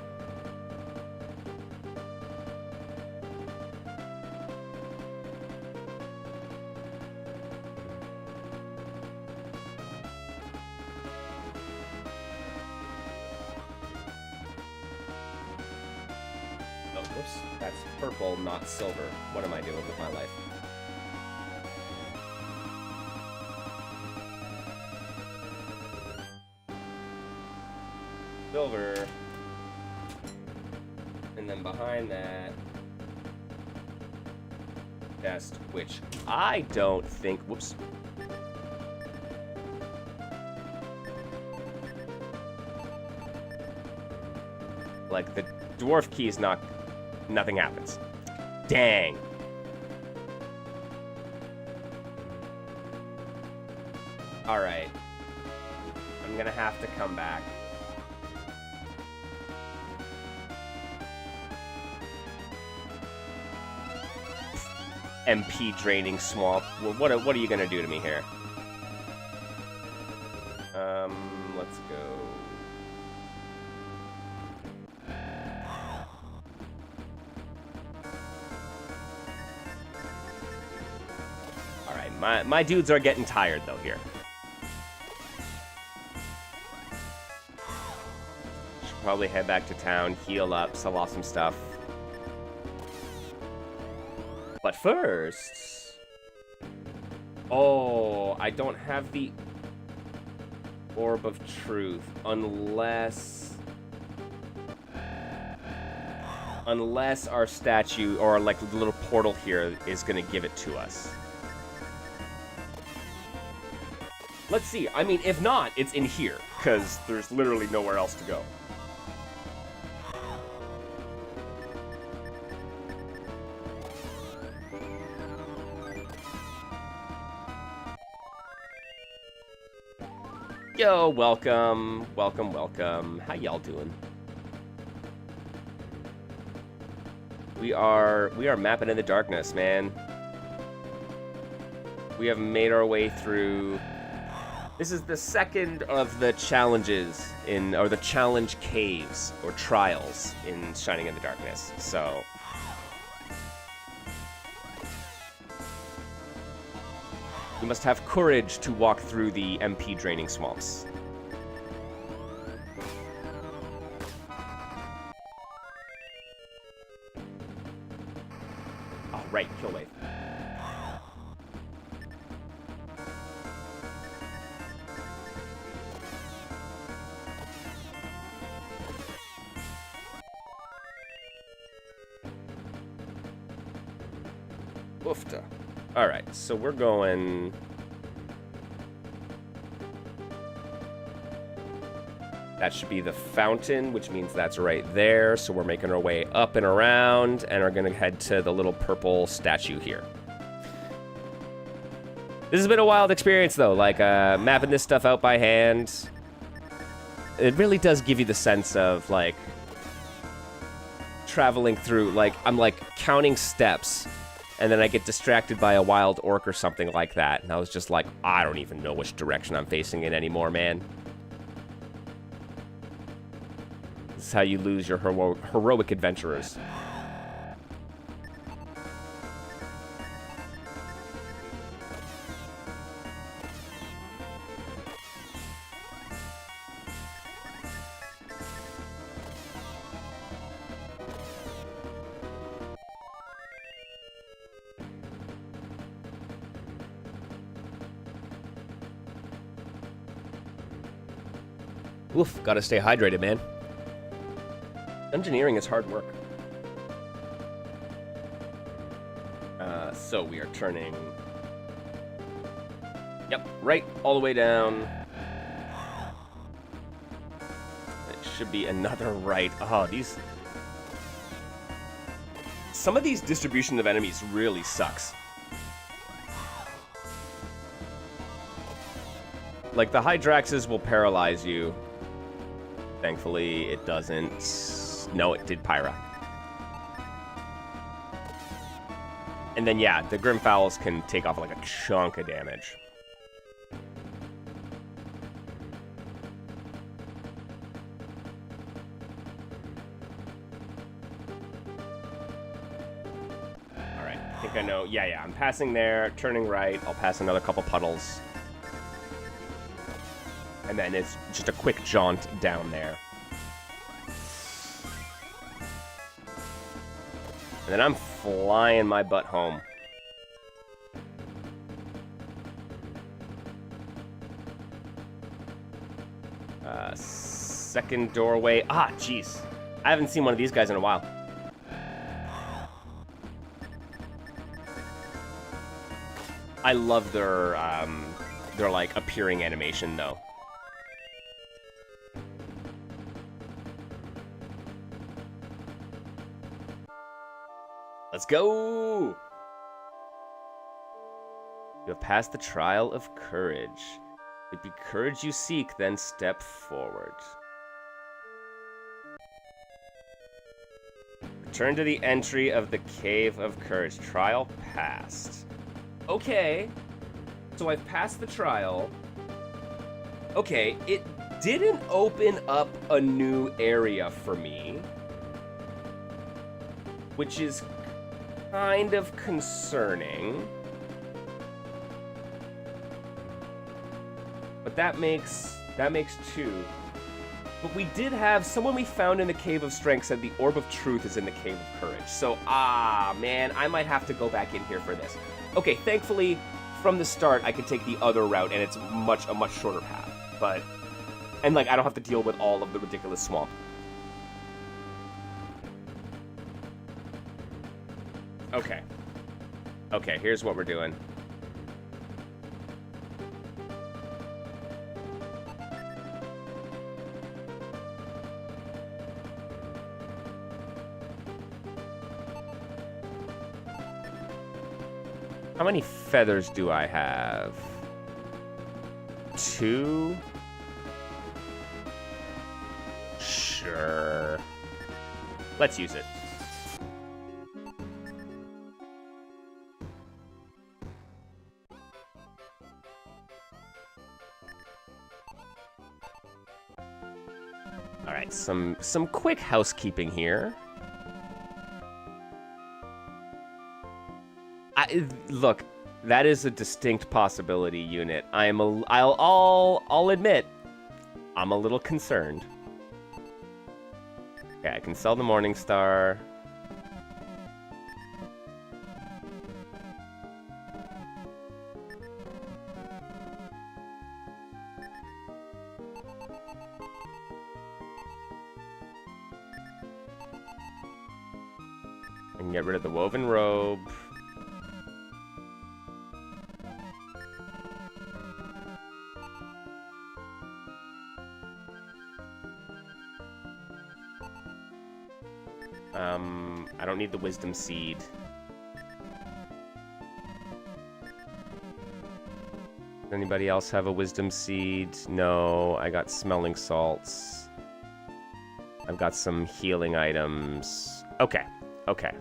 Whoops, that's purple, not silver. What am I doing with my life? Silver. And then behind that... Best, which I don't think... Whoops. Like, the dwarf key is not... Nothing happens. Dang. Alright. I'm gonna have to come back. MP draining swamp. Well, what are you gonna do to me here? Let's go. My dudes are getting tired, though, here. Should probably head back to town, heal up, sell off some stuff. But first... Oh, I don't have the Orb of Truth, unless our statue, or like the little portal here, is gonna give it to us. Let's see. I mean, if not, it's in here, because there's literally nowhere else to go. Yo, welcome. Welcome, welcome. How y'all doing? We are mapping in the darkness, man. We have made our way through... This is the second of the challenges or the challenge caves, or trials, in Shining in the Darkness, so... You must have courage to walk through the MP draining swamps. Oh, right, kill wave. Oofta. Alright, so we're going... That should be the fountain, which means that's right there. So we're making our way up and around, and are going to head to the little purple statue here. This has been a wild experience, though. Like, mapping this stuff out by hand. It really does give you the sense of, like, traveling through, like, I'm, like, counting steps and then I get distracted by a wild orc or something like that, and I was just like, I don't even know which direction I'm facing in anymore, man. This is how you lose your heroic adventurers. Oof, gotta stay hydrated, man. Engineering is hard work. So we are turning... Yep, right all the way down. It should be another right. Oh, these... Some of these distribution of enemies really sucks. Like, the Hydraxes will paralyze you. Thankfully, it doesn't. No, it did Pyra. And then, yeah, the Grimfowls can take off like a chunk of damage. Alright, I think I know. Yeah, I'm passing there, turning right. I'll pass another couple puddles. And then it's just a quick jaunt down there. And then I'm flying my butt home. Second doorway. Ah, jeez. I haven't seen one of these guys in a while. I love their like appearing animation though. Let's go! You have passed the trial of courage. If it be courage you seek, then step forward. Return to the entry of the Cave of Courage. Trial passed. Okay. So I've passed the trial. Okay, it didn't open up a new area for me, which is kind of concerning. But that makes two. But we did have someone we found in the Cave of Strength said the Orb of Truth is in the Cave of Courage. So, man, I might have to go back in here for this. Okay, thankfully, from the start, I could take the other route, and it's a much shorter path. But, and like, I don't have to deal with all of the ridiculous swamp. Okay. Okay, here's what we're doing. How many feathers do I have? 2? Sure. Let's use it. All right, some quick housekeeping here. Look, that is a distinct possibility unit. I'll admit, I'm a little concerned. Okay, I can sell the Morning Star. I can get rid of the Woven Robe. I don't need the Wisdom Seed. Does anybody else have a Wisdom Seed? No, I got Smelling Salts. I've got some healing items. Okay, okay.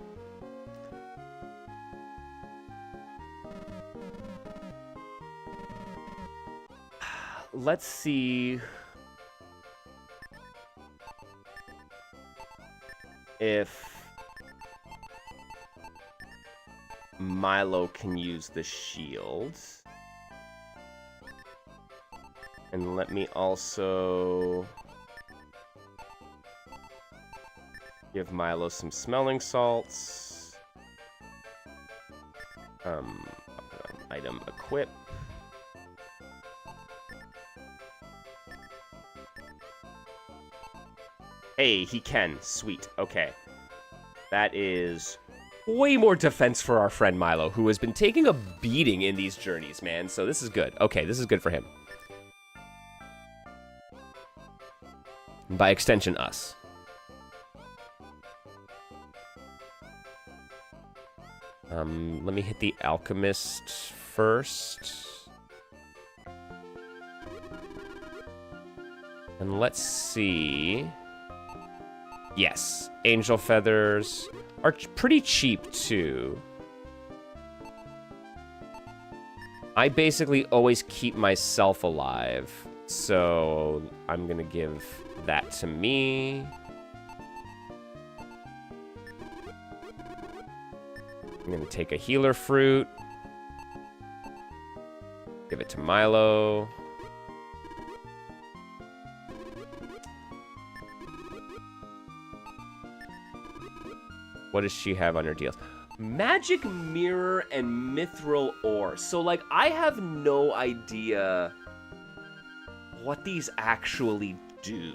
let's see if Milo can use the shield. And let me also give Milo some smelling salts. Item equip. Hey, he can. Sweet. Okay. That is way more defense for our friend Milo, who has been taking a beating in these journeys, man. So this is good. Okay, this is good for him. And by extension, us. Let me hit the alchemist first. And let's see. Yes, angel feathers are pretty cheap too. I basically always keep myself alive, so I'm gonna give that to me. I'm gonna take a healer fruit. Give it to Milo. What does she have on her deals? Magic mirror and mithril ore. So, like, I have no idea what these actually do.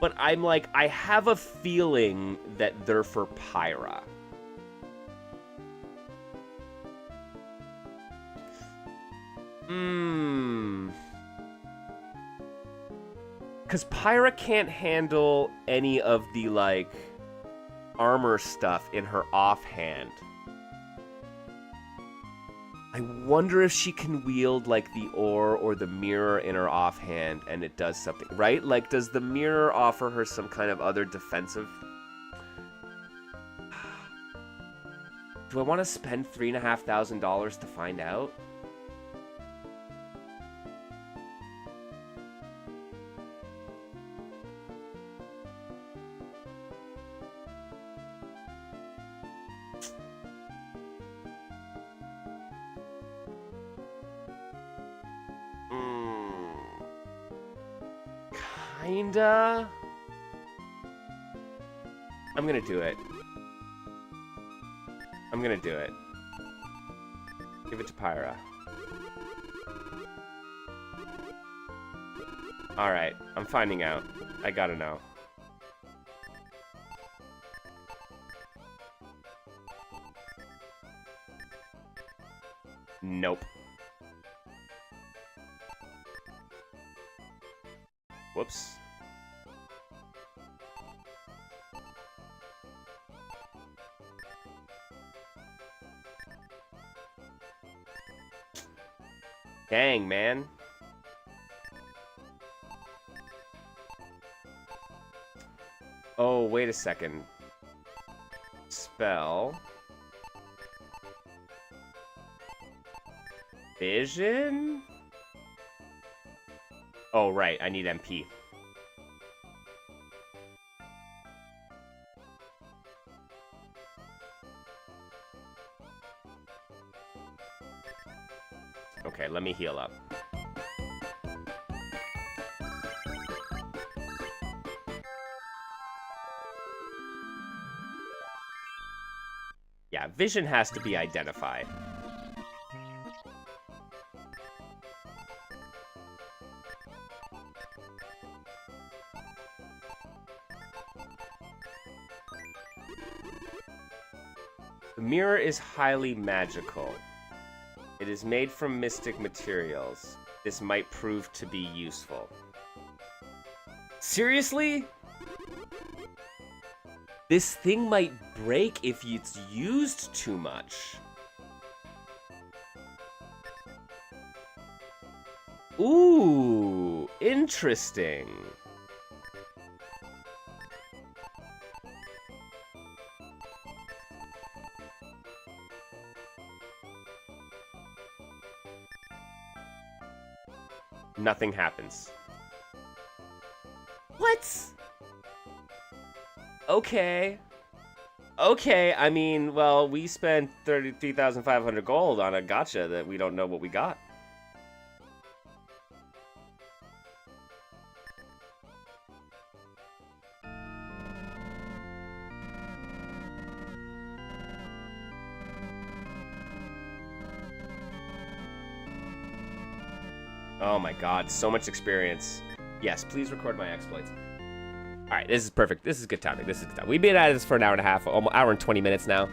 But I'm like, I have a feeling that they're for Pyra. Because Pyra can't handle any of the, like, armor stuff in her offhand. I wonder if she can wield, like, the ore or the mirror in her offhand and it does something, right? Like, does the mirror offer her some kind of other defensive? Do I want to spend $3,500 to find out? Kinda. I'm gonna do it. I'm gonna do it. Give it to Pyra. Alright, I'm finding out. I gotta know. Nope. Whoops. Dang, man. Oh, wait a second. Spell. Vision? Oh, right. I need MP. Okay, let me heal up. Yeah, vision has to be identified. The mirror is highly magical. It is made from mystic materials. This might prove to be useful. Seriously? This thing might break if it's used too much. Ooh, interesting. Nothing happens. What? Okay. Okay, I mean, well, we spent 33,500 gold on a gacha that we don't know what we got. Oh my god, so much experience. Yes, please record my exploits. Alright, this is perfect. This is good timing. This is good time. We've been at this for an hour and a half, almost hour and 20 minutes now.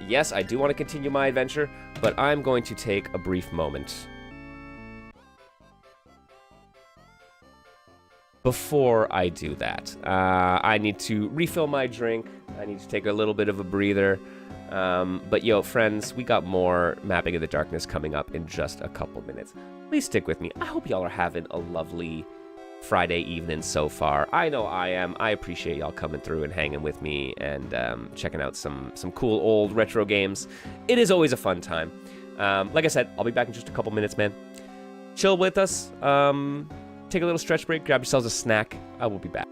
Yes, I do want to continue my adventure, but I'm going to take a brief moment. Before I do that, I need to refill my drink. I need to take a little bit of a breather. But yo, friends, we got more Mapping in the Darkness coming up in just a couple minutes. Please stick with me. I hope y'all are having a lovely Friday evening so far. I know I am. I appreciate y'all coming through and hanging with me and checking out some cool old retro games. It is always a fun time. Like I said, I'll be back in just a couple minutes, man. Chill with us. Take a little stretch break. Grab yourselves a snack. I will be back.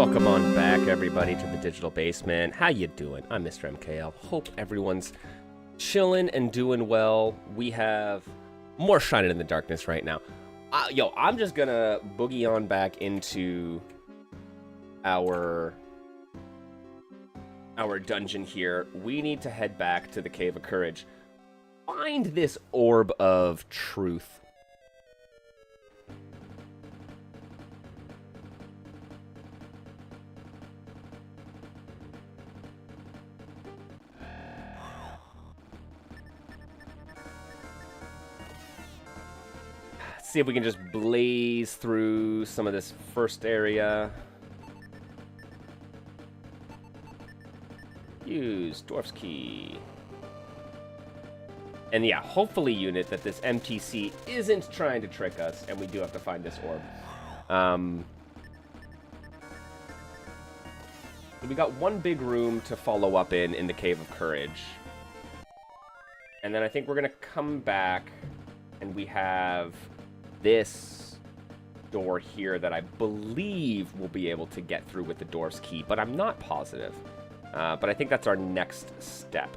Welcome on back, everybody, to the Digital Basement. How you doing? I'm Mr. MKL. Hope everyone's chilling and doing well. We have more Shining in the Darkness right now. I'm just gonna boogie on back into our dungeon here. We need to head back to the Cave of Courage. Find this Orb of Truth. See if we can just blaze through some of this first area. Use Dwarf's Key. And yeah, hopefully, unit, that this MTC isn't trying to trick us, and we do have to find this orb. We got one big room to follow up in the Cave of Courage. And then I think we're going to come back, and we have this door here that I believe we'll be able to get through with the Dwarf's Key, but I'm not positive. But I think that's our next step.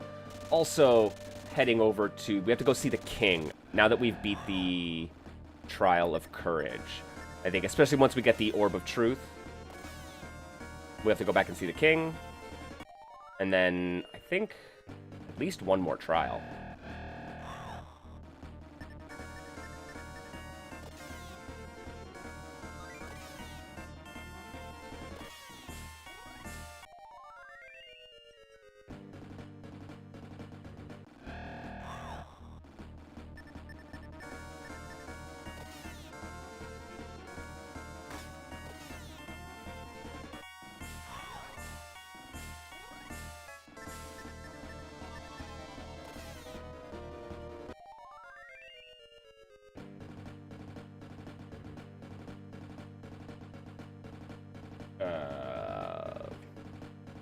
Also, heading over to... We have to go see the king, now that we've beat the Trial of Courage. I think, especially once we get the Orb of Truth, we have to go back and see the king. And then, I think, at least one more trial.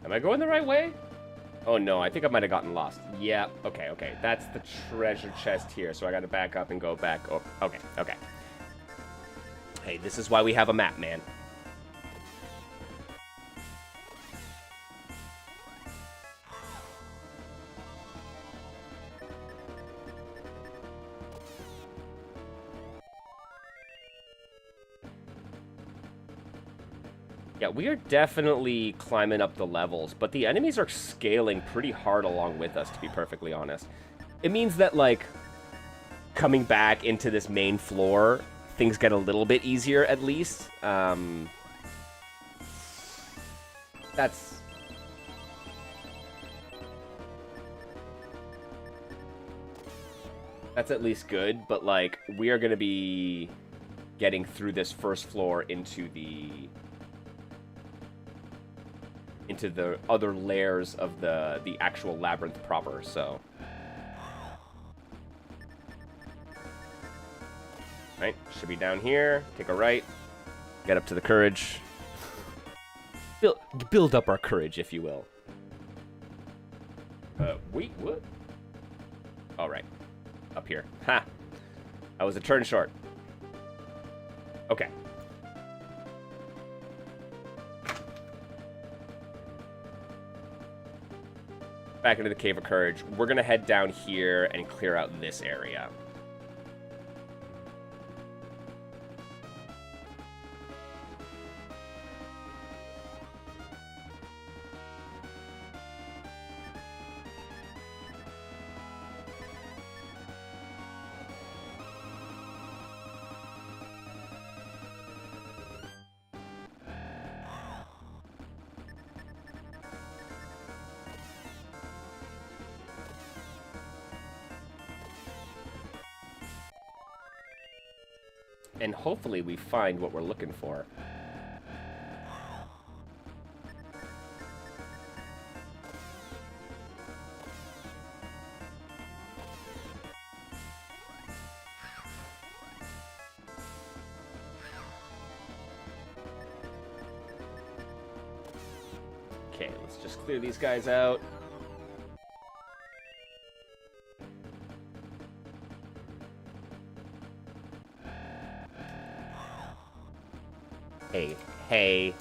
Am I going the right way? Oh no, I think I might have gotten lost. Yeah, okay. That's the treasure chest here, so I gotta back up and go back. Oh, okay. Hey, this is why we have a map, man. Yeah, we are definitely climbing up the levels, but the enemies are scaling pretty hard along with us, to be perfectly honest. It means that, like, coming back into this main floor, things get a little bit easier, at least. That's at least good, but, like, we are going to be getting through this first floor into the other layers of the actual labyrinth proper, so. Right, should be down here, take a right, get up to the courage. Build up our courage, if you will. Wait, what? All right, up here. Ha! I was a turn short. Okay. Back into the Cave of Courage. We're going to head down here and clear out this area. And hopefully we find what we're looking for. Okay, let's just clear these guys out. Hey.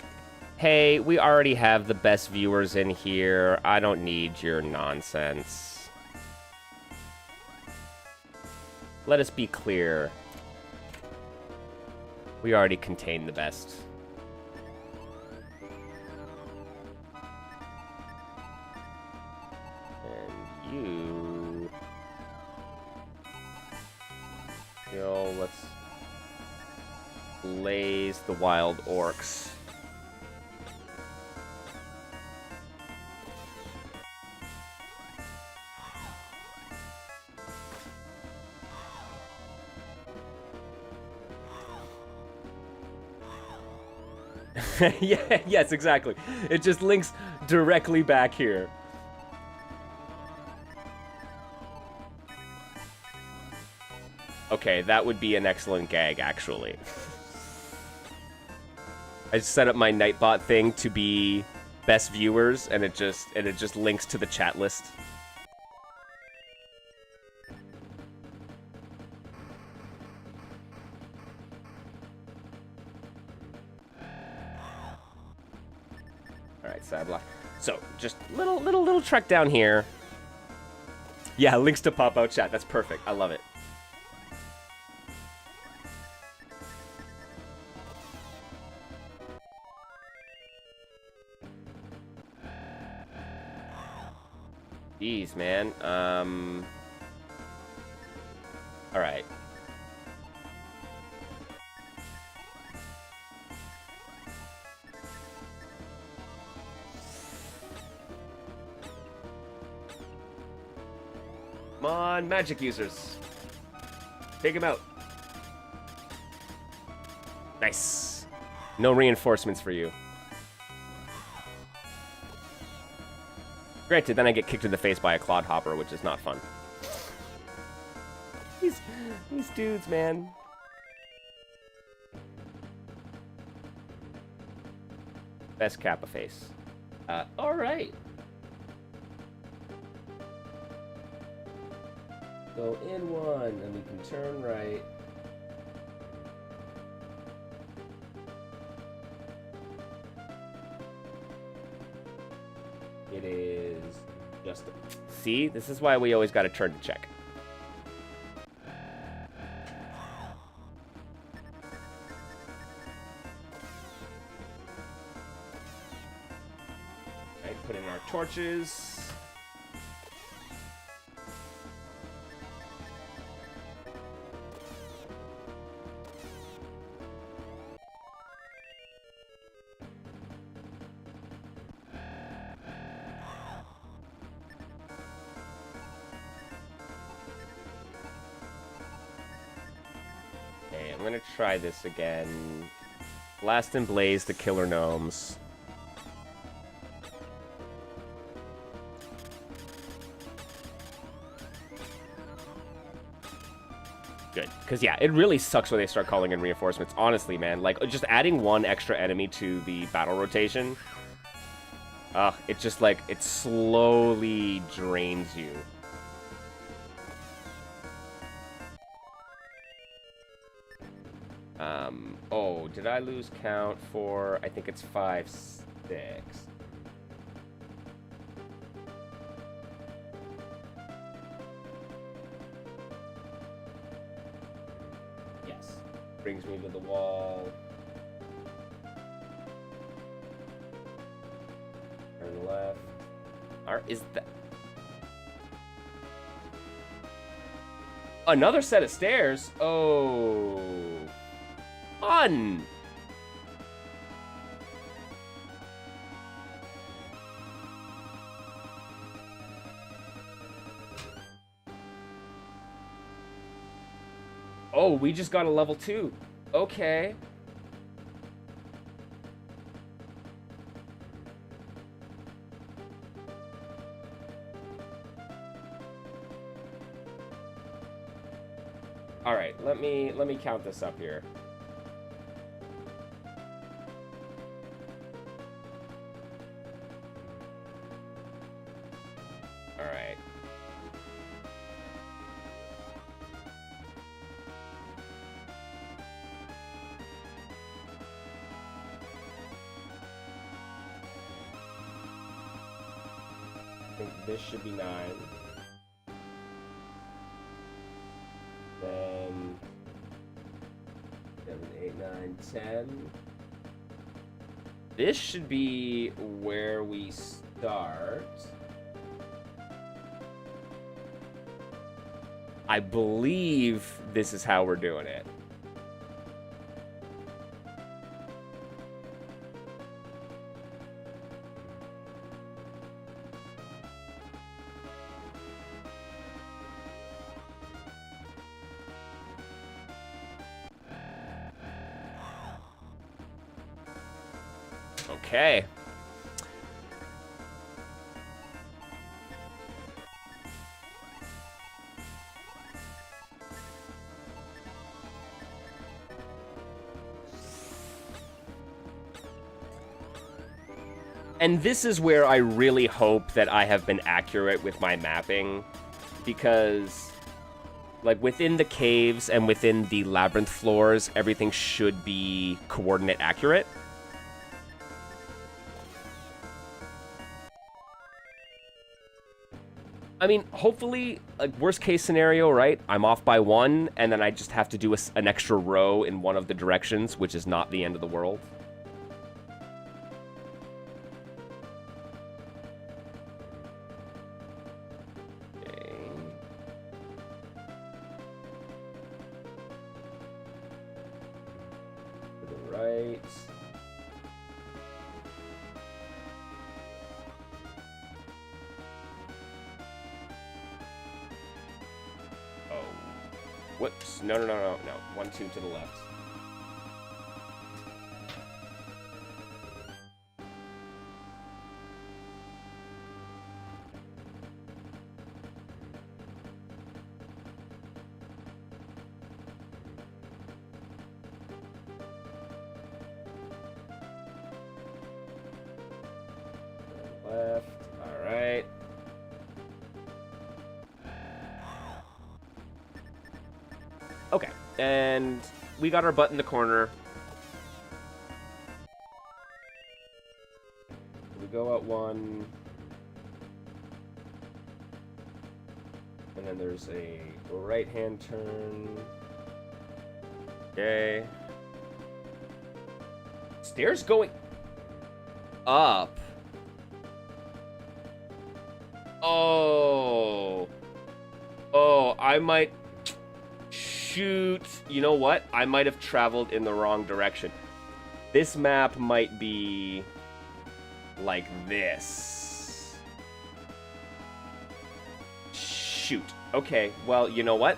Hey, we already have the best viewers in here. I don't need your nonsense. Let us be clear. We already contain the best. And you... Yo, let's... blaze the wild orcs. Yeah, yes, exactly. It just links directly back here. Okay, that would be an excellent gag, actually. I set up my Nightbot thing to be best viewers, and it just links to the chat list. Alright, side block. So, just little trek down here. Yeah, links to pop-out chat. That's perfect. I love it. Jeez, man. Alright. Come on, magic users. Take him out. Nice. No reinforcements for you. Granted, then I get kicked in the face by a clodhopper, which is not fun. These dudes, man. Best Kappa face. Alright. Go in one, and we can turn right. It is just... See? This is why we always gotta turn to check. Alright, put in our torches. I'm gonna try this again. Blast and Blaze the killer gnomes. Good. Because, yeah, it really sucks when they start calling in reinforcements. Honestly, man. Like, just adding one extra enemy to the battle rotation. It just, like, it slowly drains you. Oh, did I lose count for, I think it's 5, 6. Yes. Brings me to the wall. Turn left. Is that... Another set of stairs? Oh... Fun! Oh, we just got a level 2. Okay. All right, let me count this up here. All right. think this should be 9. Then 7, 8, 9, 10. This should be where we start. I believe this is how we're doing it. Okay. And this is where I really hope that I have been accurate with my mapping, because, like, within the caves and within the labyrinth floors, everything should be coordinate accurate. I mean, hopefully, like, worst case scenario, right? I'm off by 1, and then I just have to do an extra row in one of the directions, which is not the end of the world. Whoops. No. 1, 2 to the left. Left. All right. Okay, and we got our butt in the corner. We go out 1. And then there's a right-hand turn. Okay. Stairs going up. Oh. Oh, I might... Shoot, you know what? I might have traveled in the wrong direction. This map might be like this. Shoot. Okay, well, you know what?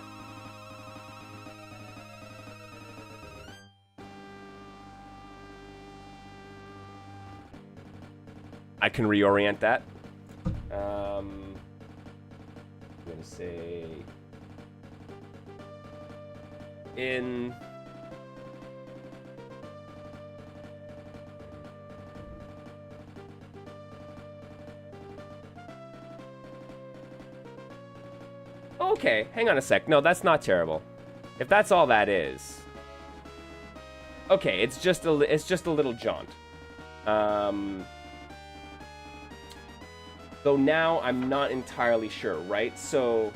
I can reorient that. I'm gonna say... in okay, hang on a sec. No, that's not terrible. If that's all that is. Okay, it's just a little jaunt. Though now I'm not entirely sure, right? So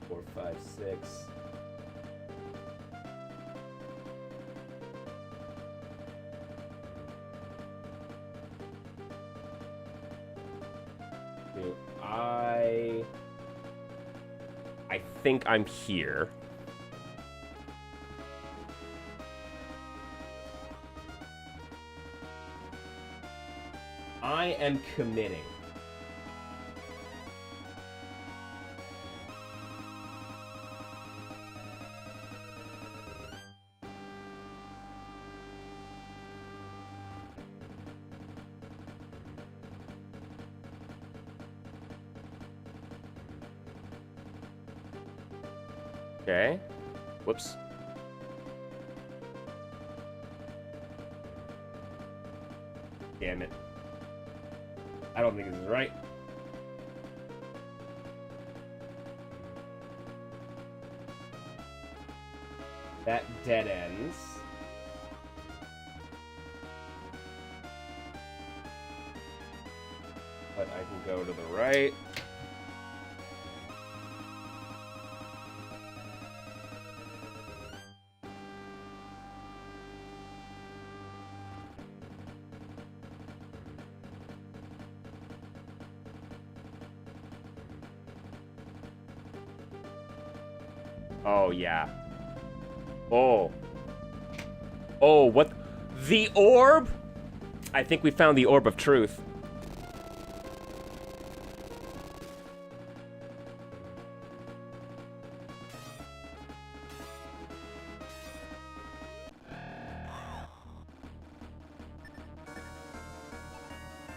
4, 5, 6. I think I'm here. I am committing. Okay. Whoops. Damn it. I don't think this is right. That dead ends. But I can go to the right. Oh, yeah. Oh. Oh, what? The orb? I think we found the orb of truth.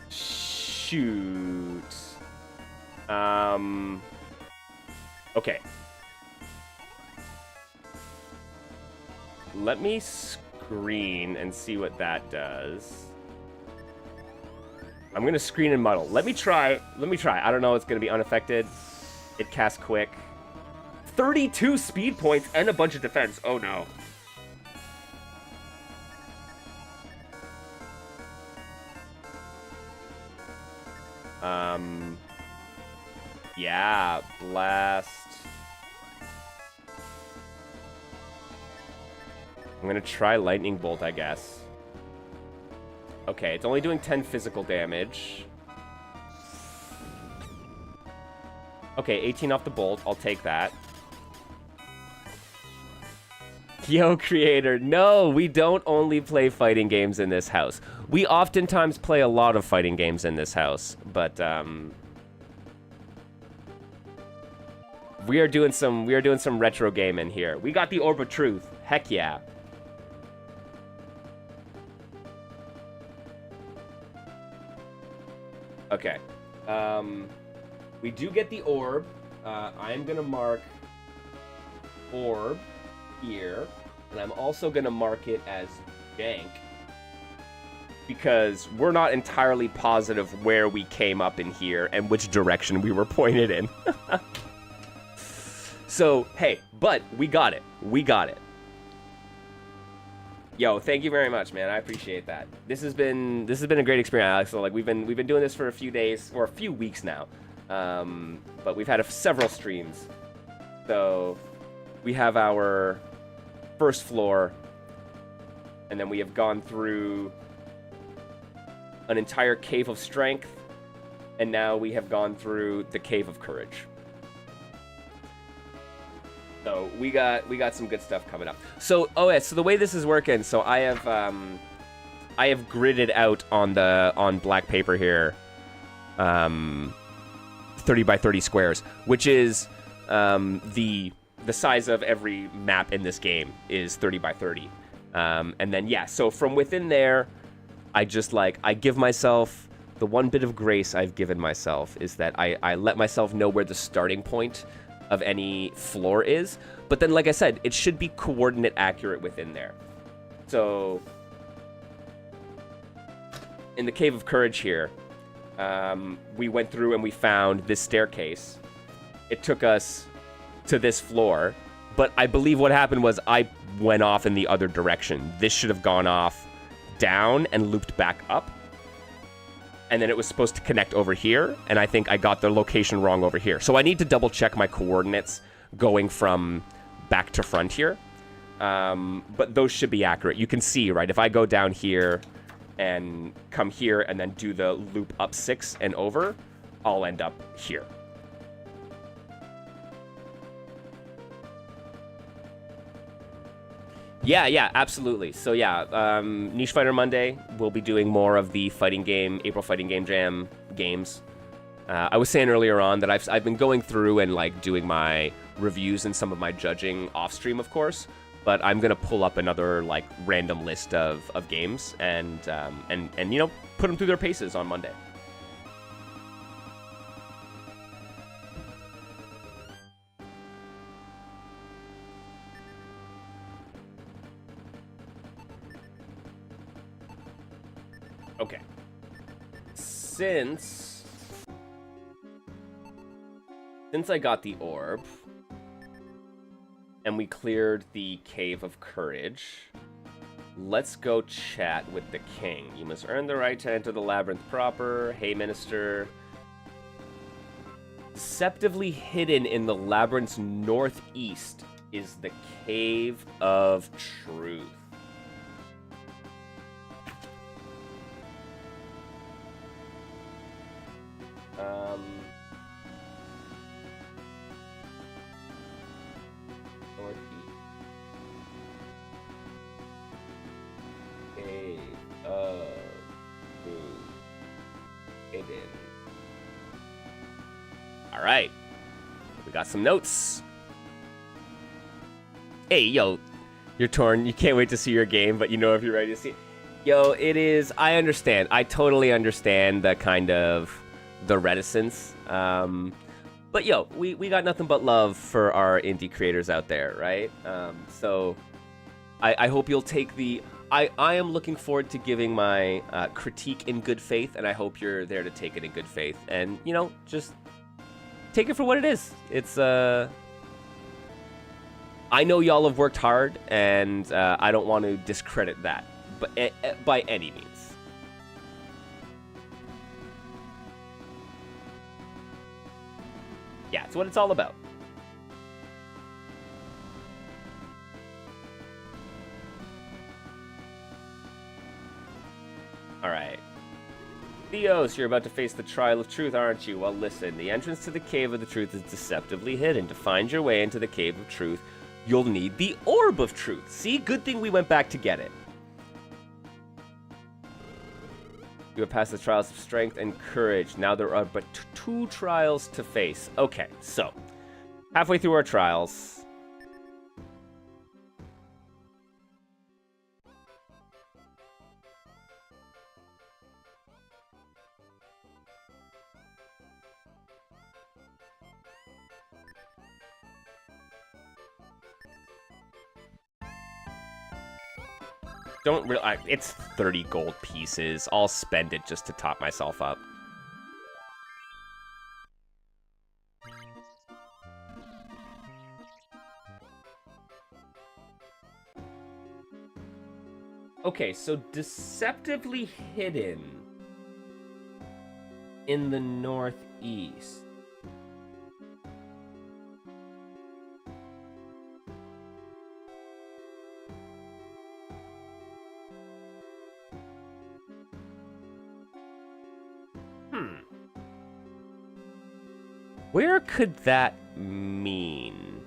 Shoot. Okay. Let me screen and see what that does. I'm gonna screen and muddle. Let me try. I don't know, it's gonna be unaffected. It casts quick. 32 speed points and a bunch of defense. Oh no. Yeah, blast. I'm gonna try lightning bolt, I guess. Okay, it's only doing 10 physical damage. Okay, 18 off the bolt. I'll take that. Yo, creator. No, we don't only play fighting games in this house. We oftentimes play a lot of fighting games in this house, but we are doing some retro gaming here. We got the Orb of Truth. Heck yeah. Okay. We do get the orb. I'm gonna mark orb here, and I'm also gonna mark it as jank because we're not entirely positive where we came up in here and which direction we were pointed in. So, hey, but we got it. We got it. Yo, thank you very much, man. I appreciate that. This has been a great experience, Alex. So, like, we've been doing this for a few days or a few weeks now, but we've had several streams. So we have our first floor, and then we have gone through an entire cave of strength, and now we have gone through the cave of courage. So we got some good stuff coming up. So so the way this is working, so I have gridded out on black paper here 30 by 30 squares, which is the size of every map in this game is 30 by 30. And then yeah, so from within there, I give myself the one bit of grace I've given myself is that I let myself know where the starting point of any floor is, but then like I said, it should be coordinate accurate within there. So in the Cave of Courage here, we went through and we found this staircase. It took us to this floor, but I believe what happened was I went off in the other direction. This should have gone off down and looped back up, and then it was supposed to connect over here, and I think I got the location wrong over here. So I need to double check my coordinates going from back to front here, but those should be accurate. You can see, right, if I go down here and come here and then do the loop up 6 and over, I'll end up here. Yeah, absolutely. So yeah, Niche Fighter Monday, we'll be doing more of the April Fighting Game Jam games. I was saying earlier on that I've been going through and like doing my reviews and some of my judging off stream, of course, but I'm gonna pull up another like random list of games and you know, put them through their paces on Monday. Okay. Since I got the orb, and we cleared the Cave of Courage. Let's go chat with the king. You must earn the right to enter the labyrinth proper. Hey, minister. Deceptively hidden in the labyrinth's northeast is the Cave of Truth. Northeast. Cave of Truth. Hidden. All right. We got some notes. Hey, yo, you're torn. You can't wait to see your game, but you know if you're ready to see it. Yo, it is. I understand. I totally understand the kind of the reticence. But yo, we got nothing but love for our indie creators out there, right? So I hope you'll take the. I am looking forward to giving my critique in good faith, and I hope you're there to take it in good faith. And you know, just take it for what it is. It's I know y'all have worked hard, and I don't want to discredit that, but by any means. Yeah, it's what it's all about. All right. Theos, you're about to face the trial of truth, aren't you? Well, listen, the entrance to the Cave of the Truth is deceptively hidden. To find your way into the Cave of Truth, you'll need the Orb of Truth. See? Good thing we went back to get it. You have passed the trials of strength and courage. Now there are but two trials to face. Okay, so halfway through our trials. Don't really. It's 30 gold pieces. I'll spend it just to top myself up. Okay, so deceptively hidden in the northeast. Where could that mean?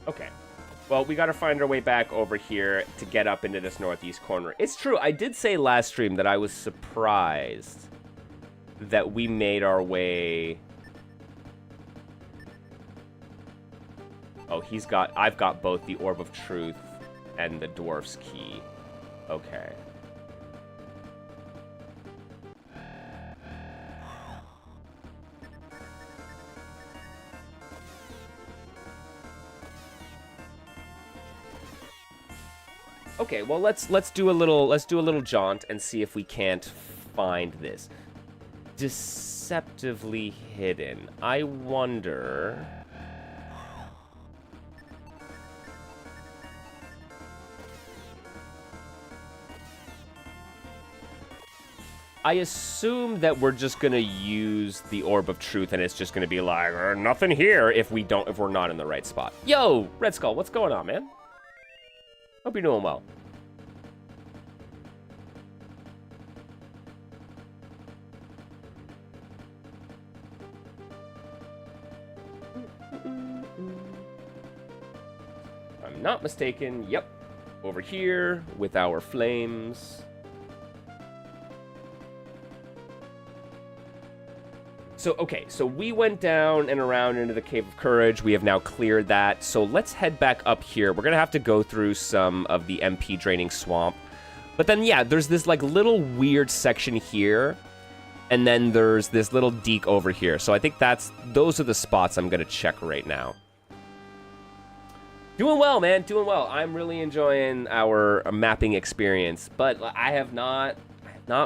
Okay. Well, we gotta find our way back over here to get up into this northeast corner. It's true, I did say last stream that I was surprised that we made our way. Oh, I've got both the Orb of Truth and the Dwarf's Key. Okay. Okay, well let's do a little jaunt and see if we can't find this. Deceptively hidden. I wonder. I assume that we're just gonna use the Orb of Truth, and it's just gonna be like nothing here if we're not in the right spot. Yo, Red Skull, what's going on, man? Hope you're doing well. I'm not mistaken. Yep. Over here with our flames. So, okay, so we went down and around into the Cave of Courage. We have now cleared that. So let's head back up here. We're going to have to go through some of the MP draining swamp. But then, yeah, there's this, like, little weird section here And then there's this little deek over here. So I think those are the spots I'm going to check right now. Doing well, man. Doing well. I'm really enjoying our mapping experience. But I have not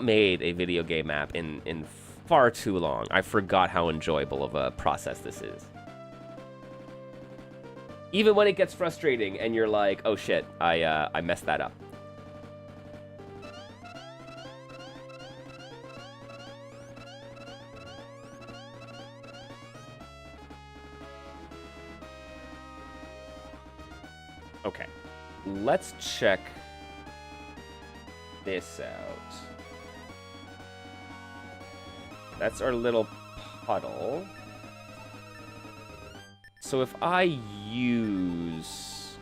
made a video game map in far too long. I forgot how enjoyable of a process this is. Even when it gets frustrating and you're like, oh shit, I messed that up. Okay, let's check this out. That's our little puddle. So if I use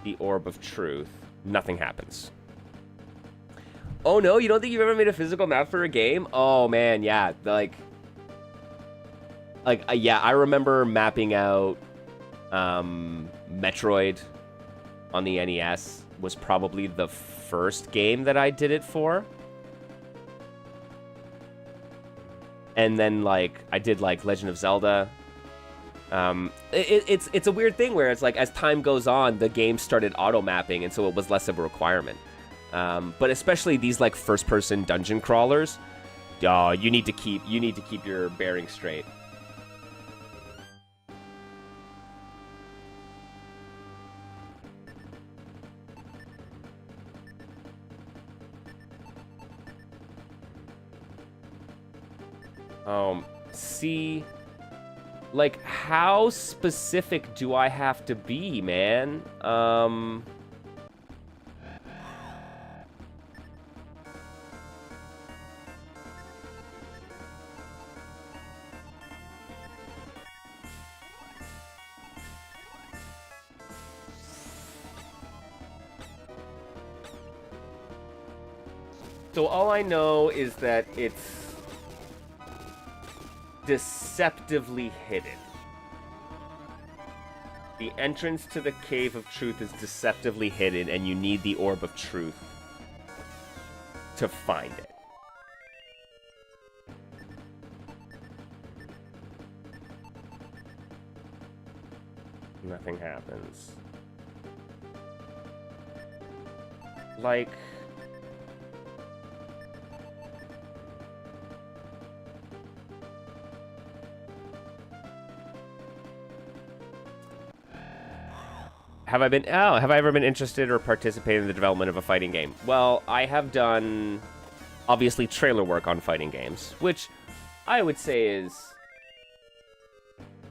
the Orb of Truth, nothing happens. Oh no, you don't think you've ever made a physical map for a game? Oh man, yeah, yeah, I remember mapping out Metroid on the NES was probably the first game that I did it for. And then, like, I did, like, Legend of Zelda. It's a weird thing where it's like, as time goes on, the game started auto-mapping, and so it was less of a requirement. But especially these, like, first-person dungeon crawlers, you need to keep your bearings straight. See, like, how specific do I have to be, man? So all I know is that it's deceptively hidden. The entrance to the Cave of Truth is deceptively hidden, and you need the Orb of Truth to find it. Nothing happens. Like... Have I ever been interested or participated in the development of a fighting game? Well, I have done, obviously, trailer work on fighting games, which I would say is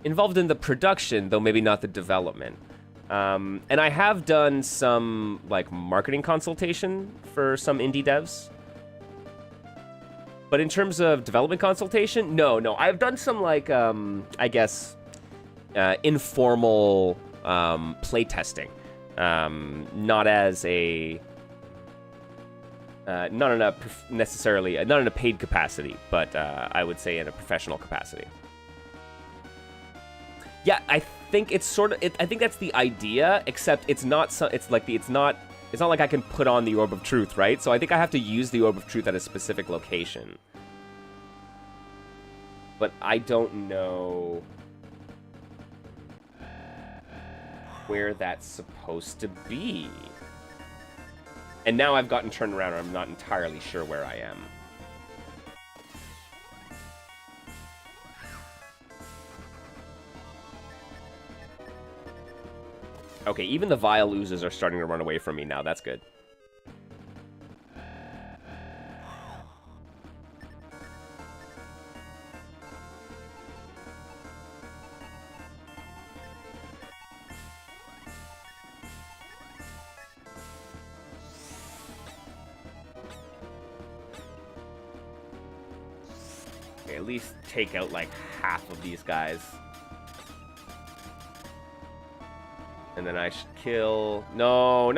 involved in the production, though maybe not the development. And I have done some, like, marketing consultation for some indie devs. But in terms of development consultation, no. I've done some, like, I guess, informal... playtesting, not as a, not in a paid capacity, but I would say in a professional capacity. Yeah, I think it's sort of. I think that's the idea, except it's not. It's not like I can put on the Orb of Truth, right? So I think I have to use the Orb of Truth at a specific location, but I don't know where that's supposed to be. And now I've gotten turned around and I'm not entirely sure where I am. Okay, even the vile oozes are starting to run away from me now. That's good. At least take out like half of these guys. And then I should kill... No!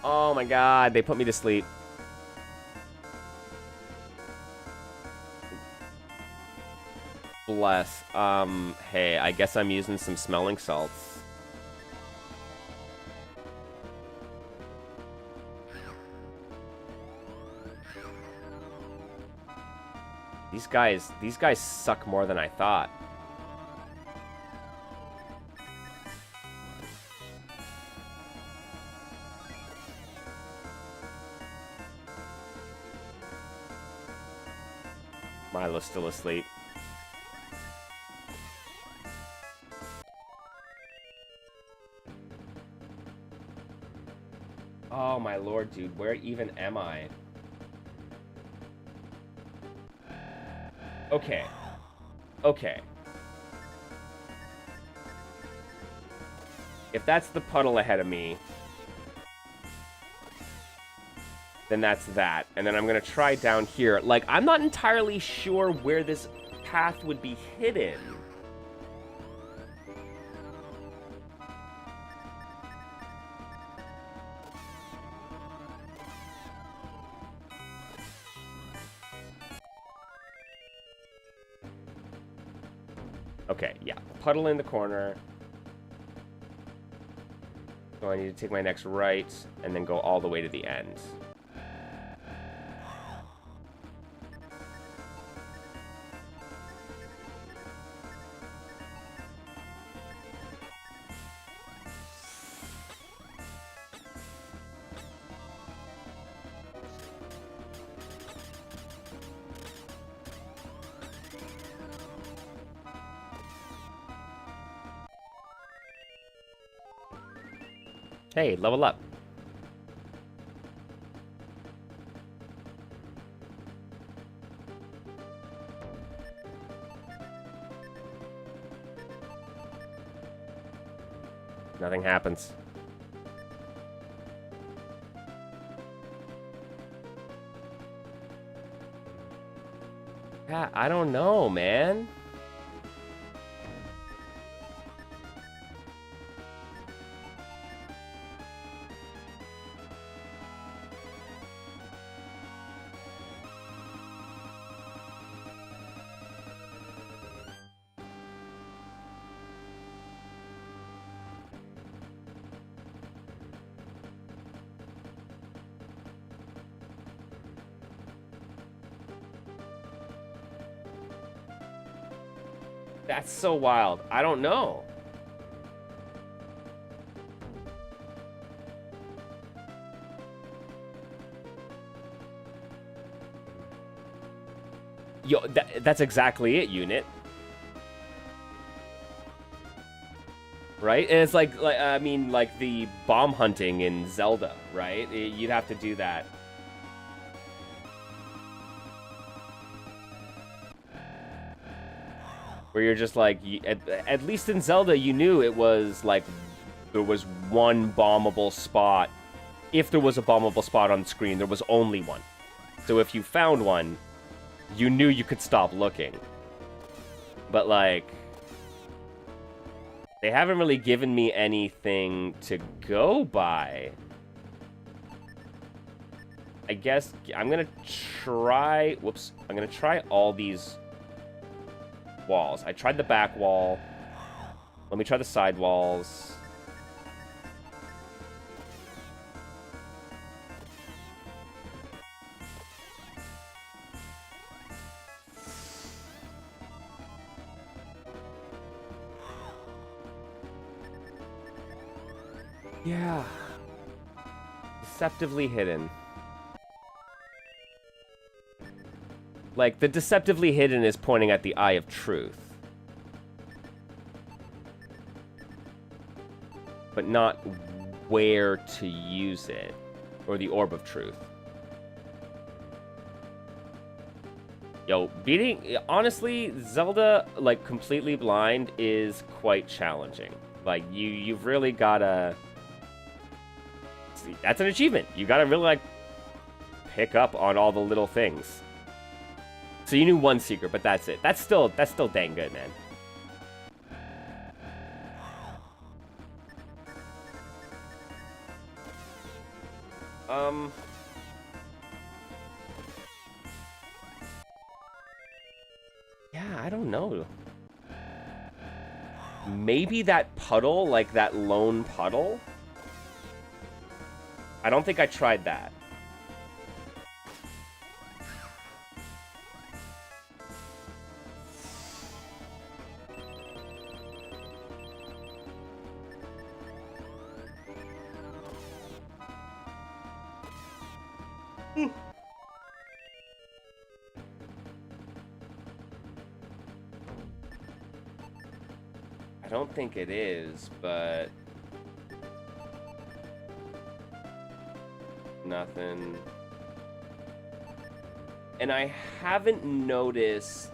Oh my god, they put me to sleep. Bless. Hey, I guess I'm using some smelling salts. These guys suck more than I thought. Milo's still asleep. Oh my lord, dude, where even am I? Okay. Okay. If that's the puddle ahead of me, then that's that. And then I'm gonna try down here. Like, I'm not entirely sure where this path would be hidden. Okay, yeah. Puddle in the corner. So I need to take my next right, and then go all the way to the end. Hey, level up. Nothing happens. Yeah, I don't know, man. That's so wild. I don't know. Yo, that's exactly it, Unit. Right? And it's like I mean, like the bomb hunting in Zelda, right? You'd have to do that. Where you're just like, at least in Zelda, you knew it was like, there was one bombable spot. If there was a bombable spot on the screen, there was only one. So if you found one, you knew you could stop looking. But like, they haven't really given me anything to go by. I guess I'm gonna try, whoops, I'm gonna try all these walls. I tried the back wall. Let me try the side walls. Yeah. Deceptively hidden. Like, the deceptively hidden is pointing at the Eye of Truth. But not where to use it. Or the Orb of Truth. Yo, honestly, Zelda, like, completely blind is quite challenging. Like, you've really gotta... See, that's an achievement. You gotta really, like, pick up on all the little things. So you knew one secret, but that's it. That's still dang good, man. Yeah, I don't know. Maybe that puddle, like that lone puddle? I don't think I tried that. I don't think it is, but... Nothing. And I haven't noticed...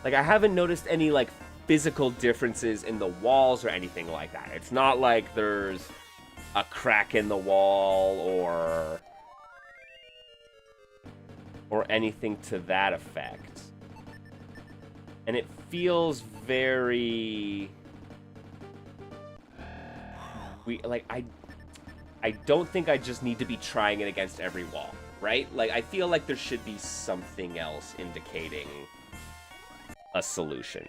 Like, I haven't noticed any, like, physical differences in the walls or anything like that. It's not like there's a crack in the wall or anything to that effect. And it feels very... I don't think I just need to be trying it against every wall, right? Like, I feel like there should be something else indicating a solution.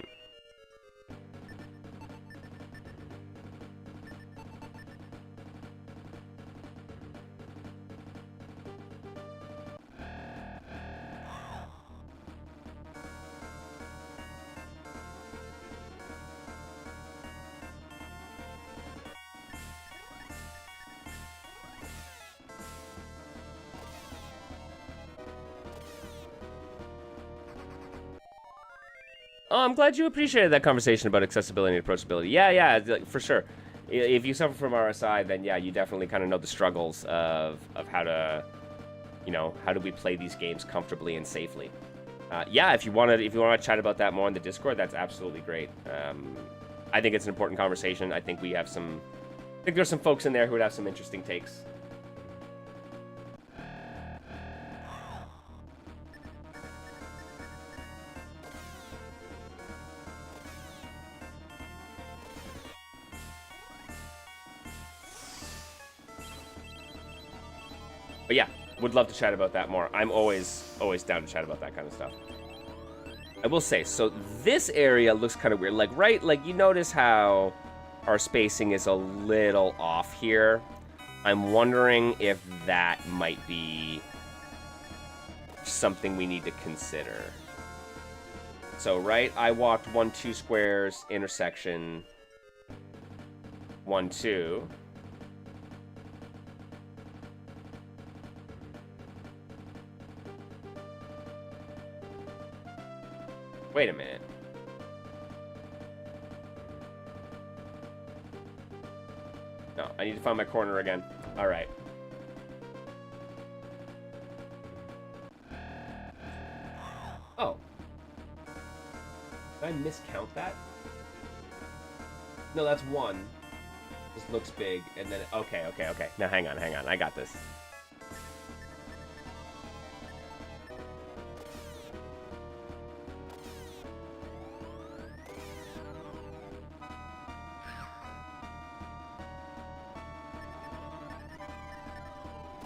Oh, I'm glad you appreciated that conversation about accessibility and approachability. Yeah, for sure. If you suffer from RSI, then yeah, you definitely kind of know the struggles of how to, you know, how do we play these games comfortably and safely. Yeah, if you want to chat about that more in the Discord, that's absolutely great. I think it's an important conversation. I think there's some folks in there who would have some interesting takes. But yeah, would love to chat about that more. I'm always down to chat about that kind of stuff. I will say, so this area looks kind of weird. Like, right, like you notice how our spacing is a little off here. I'm wondering if that might be something we need to consider. So, right, I walked 1, 2 squares, intersection, 1, 2. Wait a minute. No, I need to find my corner again. All right. Oh. Did I miscount that? No, that's 1. This looks big, and then... Okay. Now, hang on. I got this.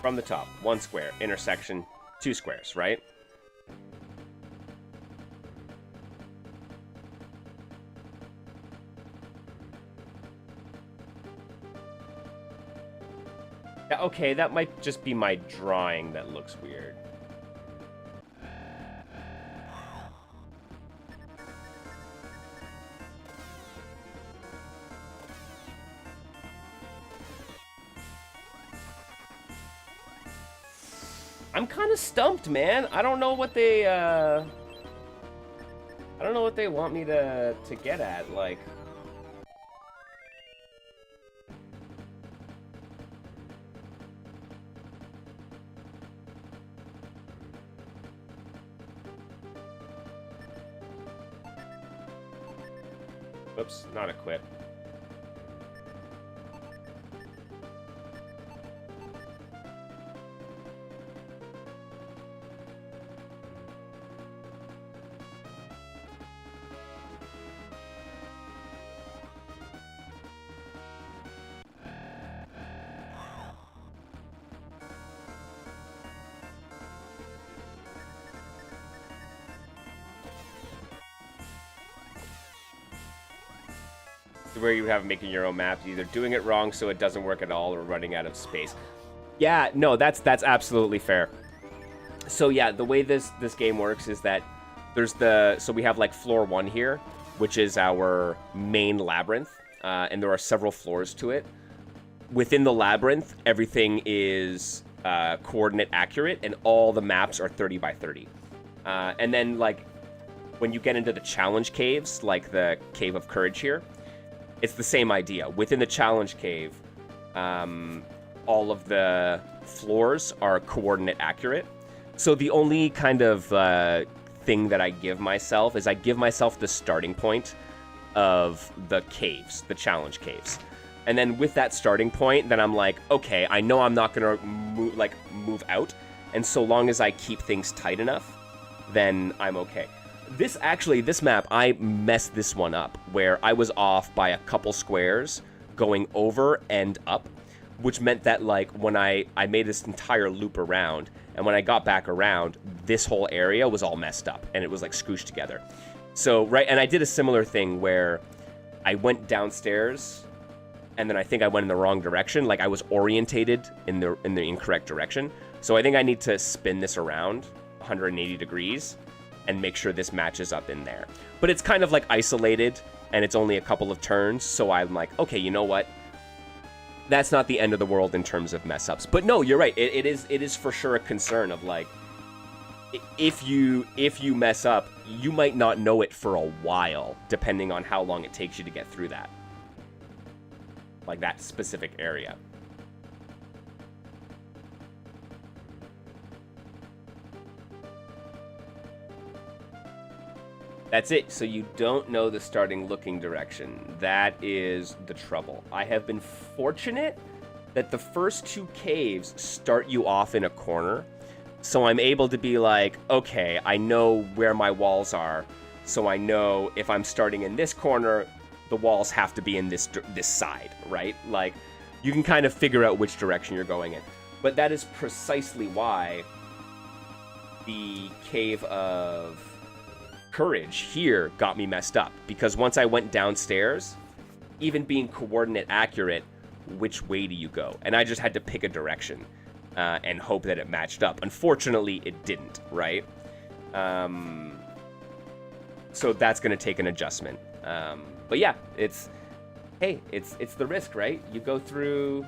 From the top, 1 square, intersection, 2 squares, right? Yeah, okay, that might just be my drawing that looks weird. I'm kind of stumped, man. I don't know what they want me to get at, like. Whoops, not equip. Where you have making your own maps, either doing it wrong so it doesn't work at all or running out of space. Yeah, no, that's absolutely fair. So yeah, the way this game works is that so we have like floor 1 here, which is our main labyrinth, and there are several floors to it. Within the labyrinth, everything is coordinate accurate, and all the maps are 30 by 30. And then, like, when you get into the challenge caves, like the Cave of Courage here, it's the same idea. Within the challenge cave, all of the floors are coordinate accurate. So the only kind of thing that I give myself is I give myself the starting point of the caves, the challenge caves. And then with that starting point, then I'm like, okay, I know I'm not going to move out. And so long as I keep things tight enough, then I'm okay. This map, I messed this one up, where I was off by a couple squares going over and up, which meant that, like, when I made this entire loop around, and when I got back around, this whole area was all messed up, and it was, like, scooshed together. So, right, and I did a similar thing where I went downstairs, and then I think I went in the wrong direction. Like, I was orientated in the incorrect direction. So I think I need to spin this around 180 degrees and make sure this matches up in there. But it's kind of like isolated, and it's only a couple of turns, so I'm like, okay, you know what? That's not the end of the world in terms of mess-ups. But no, you're right. It is for sure a concern of, like, if you mess up, you might not know it for a while, depending on how long it takes you to get through that. Like, that specific area. That's it. So you don't know the starting looking direction. That is the trouble. I have been fortunate that the first two caves start you off in a corner. So I'm able to be like, okay, I know where my walls are. So I know if I'm starting in this corner, the walls have to be in this side, right? Like, you can kind of figure out which direction you're going in. But that is precisely why the Cave of Courage here got me messed up, because once I went downstairs, even being coordinate accurate, which way do you go? And I just had to pick a direction and hope that it matched up. Unfortunately, it didn't, right? So that's going to take an adjustment. But yeah, it's the risk, right? You go through...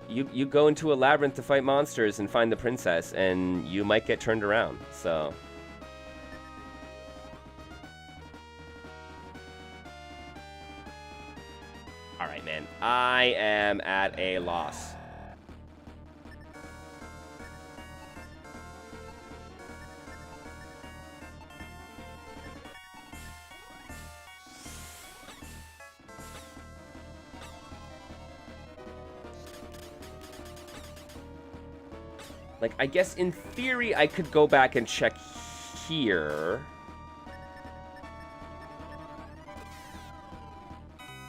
You go into a labyrinth to fight monsters and find the princess, and you might get turned around, so... Alright, man. I am at a loss. Like, I guess in theory I could go back and check here.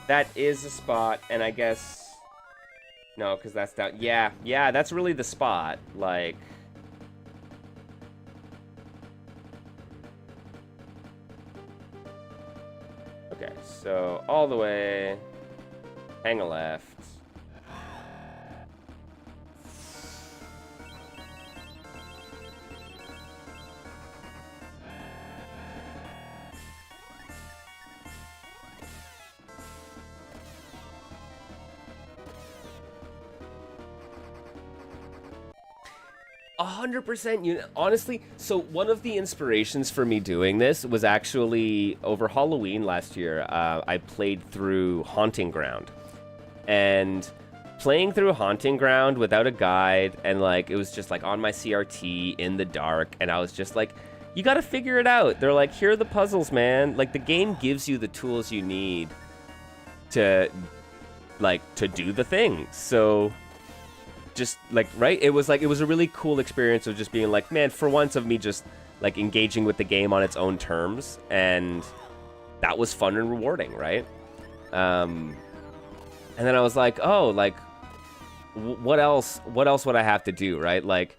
That is a spot, and I guess... No, because that's down... Yeah, that's really the spot. Like... Okay, so all the way... Hang a left. 100%. Honestly, so one of the inspirations for me doing this was actually over Halloween last year. I played through Haunting Ground, and playing through Haunting Ground without a guide, and like it was just like on my CRT in the dark, and I was just like, you got to figure it out. They're like, here are the puzzles, man. Like, the game gives you the tools you need to do the thing. So just like, right, it was a really cool experience of just being like, man, for once of me just like engaging with the game on its own terms, and that was fun and rewarding, right? And then I was like, oh, like what else would I have to do, right? Like,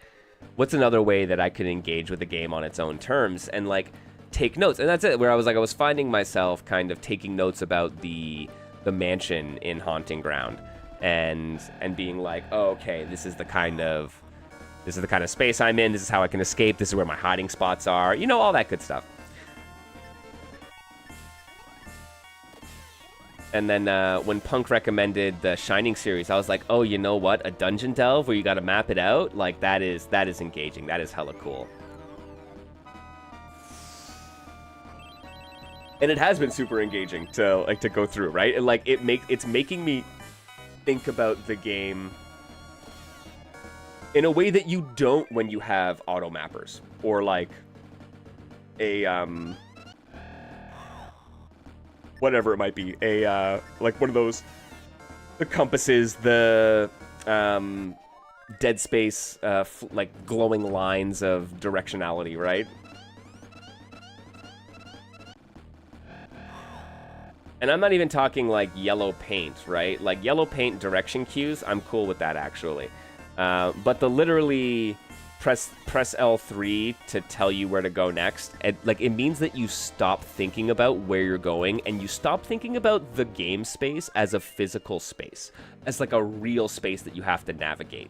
what's another way that I could engage with the game on its own terms and like take notes? And that's it, where I was finding myself kind of taking notes about the mansion in Haunting Ground, and being like, oh, okay, this is the kind of space I'm in, this is how I can escape, this is where my hiding spots are, all that good stuff. And then when Punk recommended the Shining series, I was like, oh, you know what? A dungeon delve where you got to map it out? Like, that is engaging. That is hella cool. And it has been super engaging to go through, right? And like it's making me think about the game in a way that you don't when you have auto mappers or like a whatever it might be, a like one of those, the compasses, the Dead Space like glowing lines of directionality, right? And I'm not even talking like yellow paint, right? Like yellow paint direction cues, I'm cool with that actually. But the literally press L3 to tell you where to go next, it means that you stop thinking about where you're going and you stop thinking about the game space as a physical space, as like a real space that you have to navigate.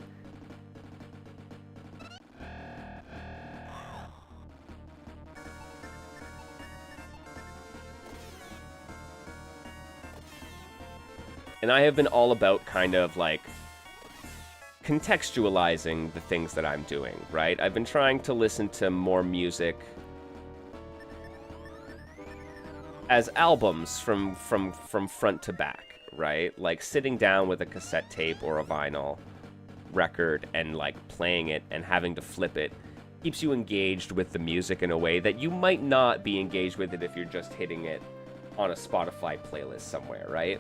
And I have been all about kind of like contextualizing the things that I'm doing, right? I've been trying to listen to more music as albums from front to back, right? Like sitting down with a cassette tape or a vinyl record and like playing it and having to flip it keeps you engaged with the music in a way that you might not be engaged with it if you're just hitting it on a Spotify playlist somewhere, right?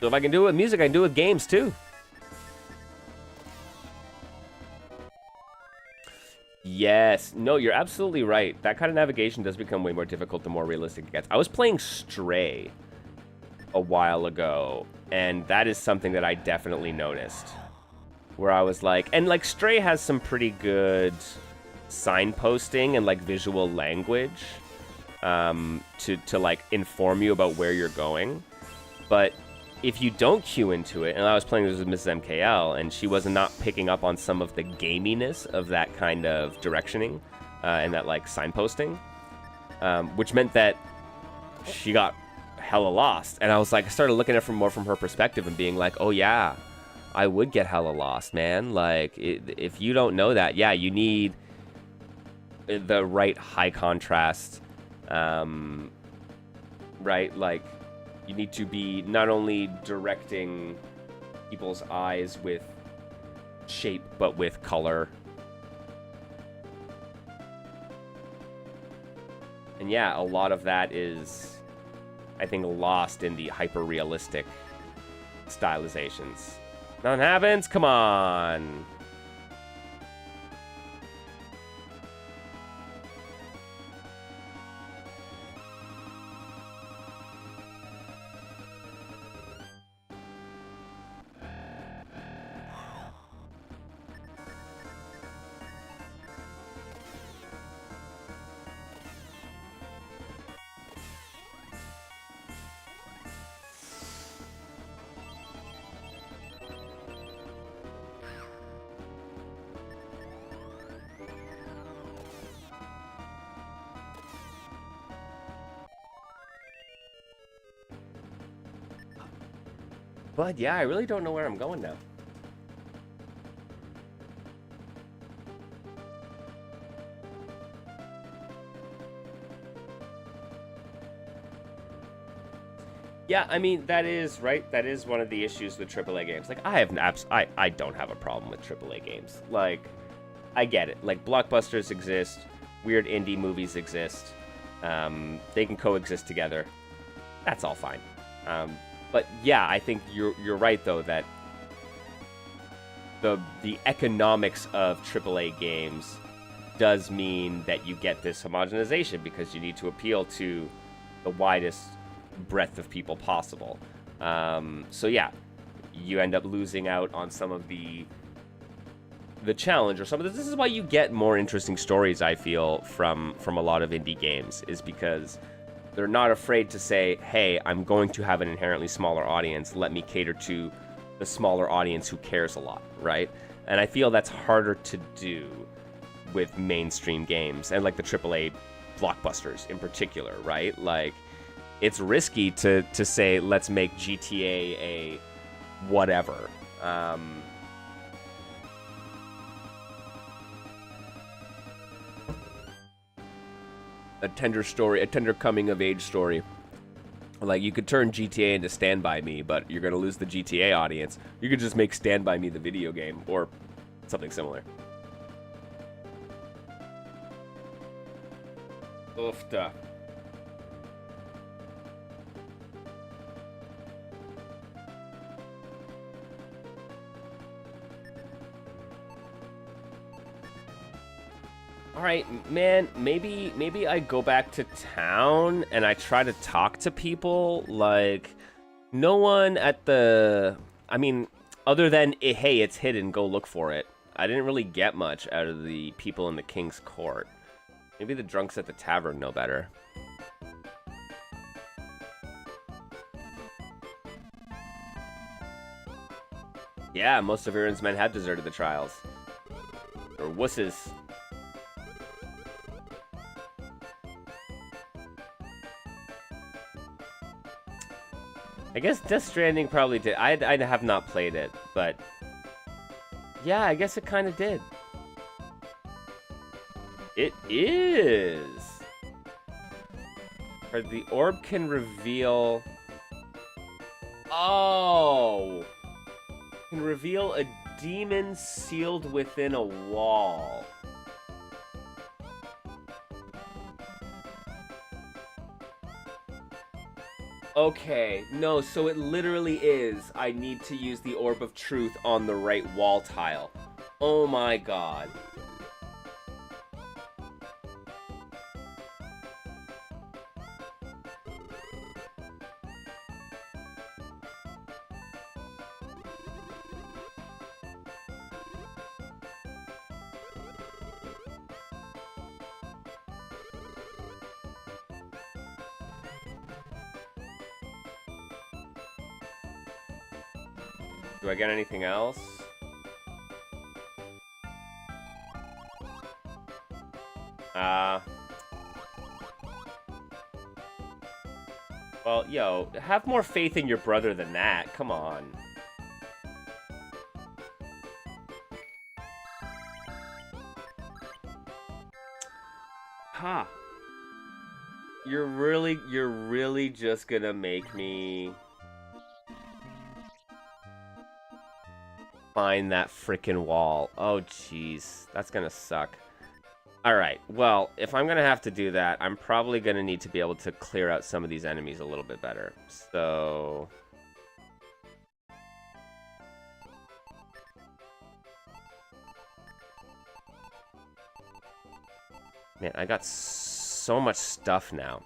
So if I can do it with music, I can do it with games too. Yes. No, you're absolutely right. That kind of navigation does become way more difficult the more realistic it gets. I was playing Stray a while ago, and that is something that I definitely noticed. Where I was like, and like Stray has some pretty good signposting and like visual language to like inform you about where you're going. But if you don't cue into it, and I was playing this with Mrs. MKL, and she was not picking up on some of the gaminess of that kind of directioning and that like signposting, which meant that she got hella lost. And I was like, I started looking at it more from her perspective and being like, oh yeah, I would get hella lost, man. Like if you don't know that, yeah, you need the right high contrast, right? Like, you need to be not only directing people's eyes with shape, but with color. And yeah, a lot of that is, I think, lost in the hyper-realistic stylizations. Nothing happens? Come on! But yeah, I really don't know where I'm going now. Yeah, I mean, that is, right? That is one of the issues with AAA games. Like, I don't have a problem with AAA games. Like, I get it. Like, blockbusters exist. Weird indie movies exist. They can coexist together. That's all fine. But yeah, I think you're right though that the economics of AAA games does mean that you get this homogenization because you need to appeal to the widest breadth of people possible. So yeah, you end up losing out on some of the challenge or some of this. This is why you get more interesting stories, I feel, from a lot of indie games, is because they're not afraid to say, hey, I'm going to have an inherently smaller audience. Let me cater to the smaller audience who cares a lot, right? And I feel that's harder to do with mainstream games and like the AAA blockbusters in particular, right? Like, it's risky to say, let's make GTA a whatever. A tender story, a tender coming-of-age story. Like, you could turn GTA into Stand By Me, but you're going to lose the GTA audience. You could just make Stand By Me the video game, or something similar. Oofta. All right, man, maybe I go back to town and I try to talk to people. Like, no one at the... I mean, other than, hey, it's hidden, go look for it. I didn't really get much out of the people in the King's Court. Maybe the drunks at the tavern know better. Yeah, most of Aaron's men have deserted the trials. Or wusses. I guess Death Stranding probably did. I have not played it, but... yeah, I guess it kind of did. It is! Or the orb can reveal... oh! Can reveal a demon sealed within a wall. Okay, no, so it literally is, I need to use the Orb of Truth on the right wall tile. Oh my god. Do I get anything else? Well, yo, have more faith in your brother than that. Come on. Huh. You're really just gonna make me... find that frickin' wall. Oh, jeez. That's gonna suck. Alright, well, if I'm gonna have to do that, I'm probably gonna need to be able to clear out some of these enemies a little bit better. So... man, I got so much stuff now.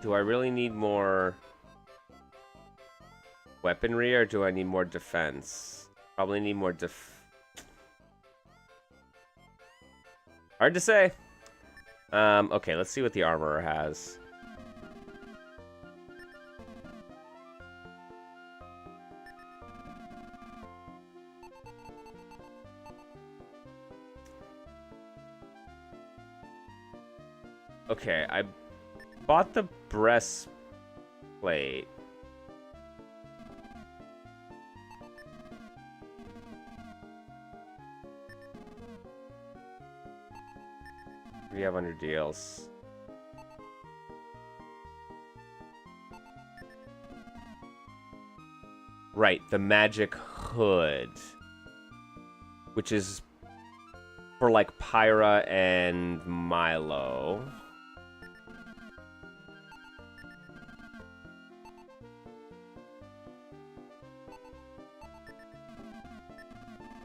Do I really need more weaponry, or do I need more defense? Probably need more hard to say. Okay, let's see what the armorer has. Okay, I bought the breastplate. What do we have under deals? Right, the magic hood. Which is for like Pyra and Milo.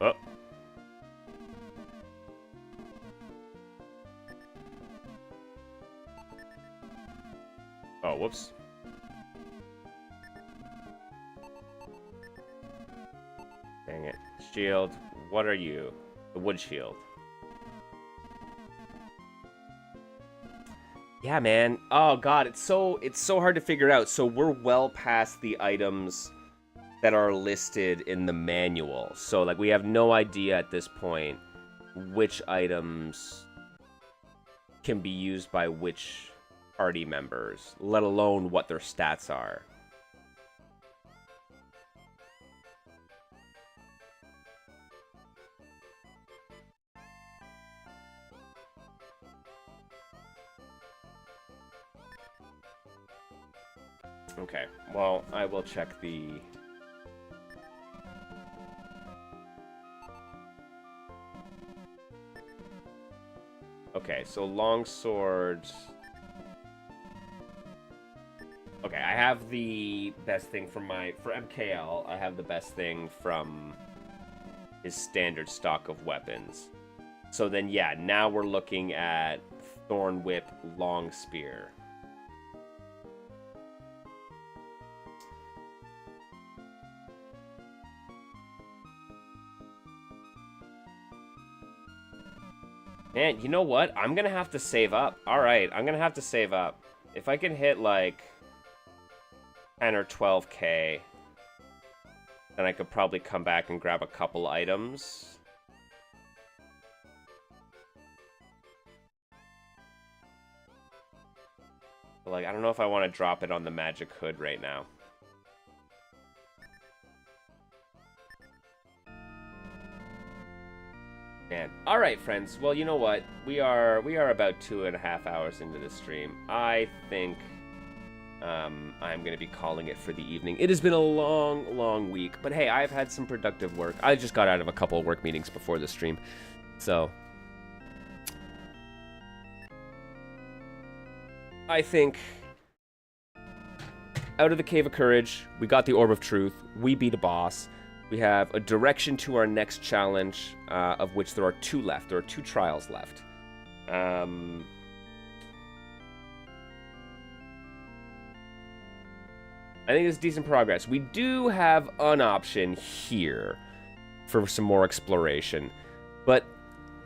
Oh. whoops. Dang it. Shield, what are you? The wood shield. Yeah, man. Oh god, it's so hard to figure out. So we're well past the items that are listed in the manual. So like we have no idea at this point which items can be used by which party members, let alone what their stats are. Okay, well, I will check the... Okay, so longsword... Okay, I have the best thing from for MKL, I have the best thing from his standard stock of weapons. So then, yeah, now we're looking at Thorn Whip, Long Spear. Man, you know what? I'm gonna have to save up. Alright, I'm gonna have to save up. If I can hit, like, 10 or 12k, then I could probably come back and grab a couple items. But, like, I don't know if I want to drop it on the magic hood right now. Man. All right, friends. Well, you know what? We are about 2.5 hours into the stream. I think I'm going to be calling it for the evening. It has been a long, long week, but hey, I've had some productive work. I just got out of a couple of work meetings before the stream, so I think out of the Cave of Courage, we got the Orb of Truth. We beat a boss. We have a direction to our next challenge, of which there are 2 left. There are 2 trials left. I think it's decent progress. We do have an option here for some more exploration. But,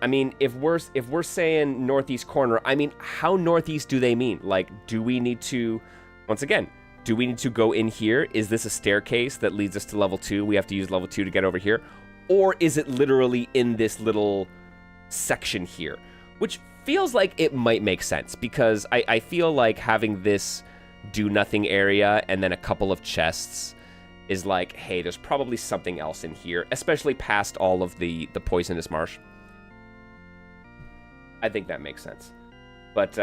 I mean, if we're saying northeast corner, I mean, how northeast do they mean? Like, do we need to, once again, do we need to go in here? Is this a staircase that leads us to level 2? We have to use level 2 to get over here? Or is it literally in this little section here? Which feels like it might make sense, because I feel like having this do-nothing area and then a couple of chests is like, hey, there's probably something else in here, especially past all of the poisonous marsh. I think that makes sense. But,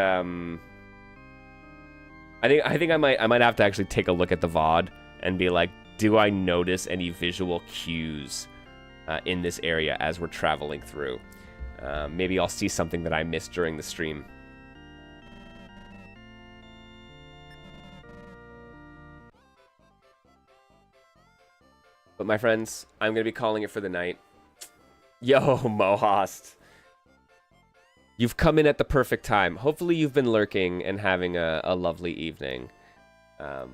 I think I might have to actually take a look at the VOD and be like, do I notice any visual cues in this area as we're traveling through? Maybe I'll see something that I missed during the stream. But my friends, I'm going to be calling it for the night. Yo, Mohost. You've come in at the perfect time. Hopefully you've been lurking and having a lovely evening. I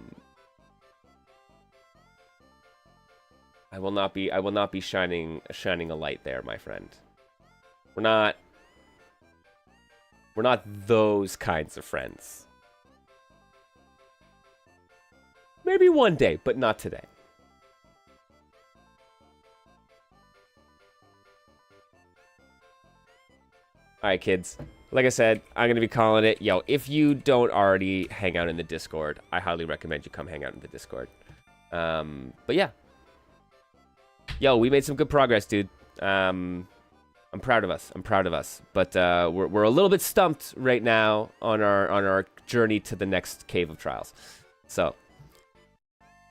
will not be shining a light there, my friend. We're not those kinds of friends. Maybe one day, but not today. Alright, kids. Like I said, I'm going to be calling it. Yo, if you don't already hang out in the Discord, I highly recommend you come hang out in the Discord. But yeah. Yo, we made some good progress, dude. I'm proud of us. I'm proud of us. But we're a little bit stumped right now on our journey to the next Cave of Trials. So,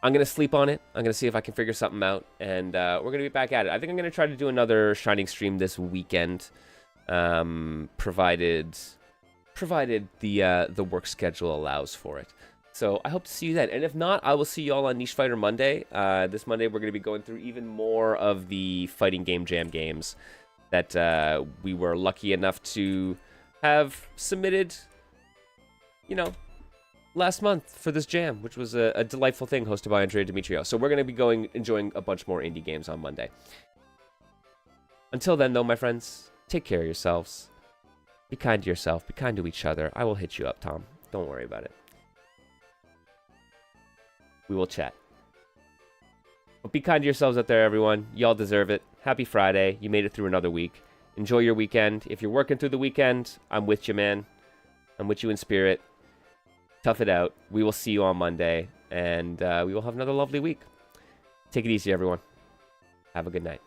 I'm going to sleep on it. I'm going to see if I can figure something out. And we're going to be back at it. I think I'm going to try to do another Shining stream this weekend. Provided the work schedule allows for it. So I hope to see you then. And if not, I will see you all on Niche Fighter Monday. This Monday we're going to be going through even more of the Fighting Game Jam games that we were lucky enough to have submitted, you know, last month for this jam, which was a delightful thing hosted by Andrea Demetrio. So we're going to be enjoying a bunch more indie games on Monday. Until then, though, my friends, take care of yourselves. Be kind to yourself. Be kind to each other. I will hit you up, Tom. Don't worry about it. We will chat. But be kind to yourselves out there, everyone. Y'all deserve it. Happy Friday. You made it through another week. Enjoy your weekend. If you're working through the weekend, I'm with you, man. I'm with you in spirit. Tough it out. We will see you on Monday, and we will have another lovely week. Take it easy, everyone. Have a good night.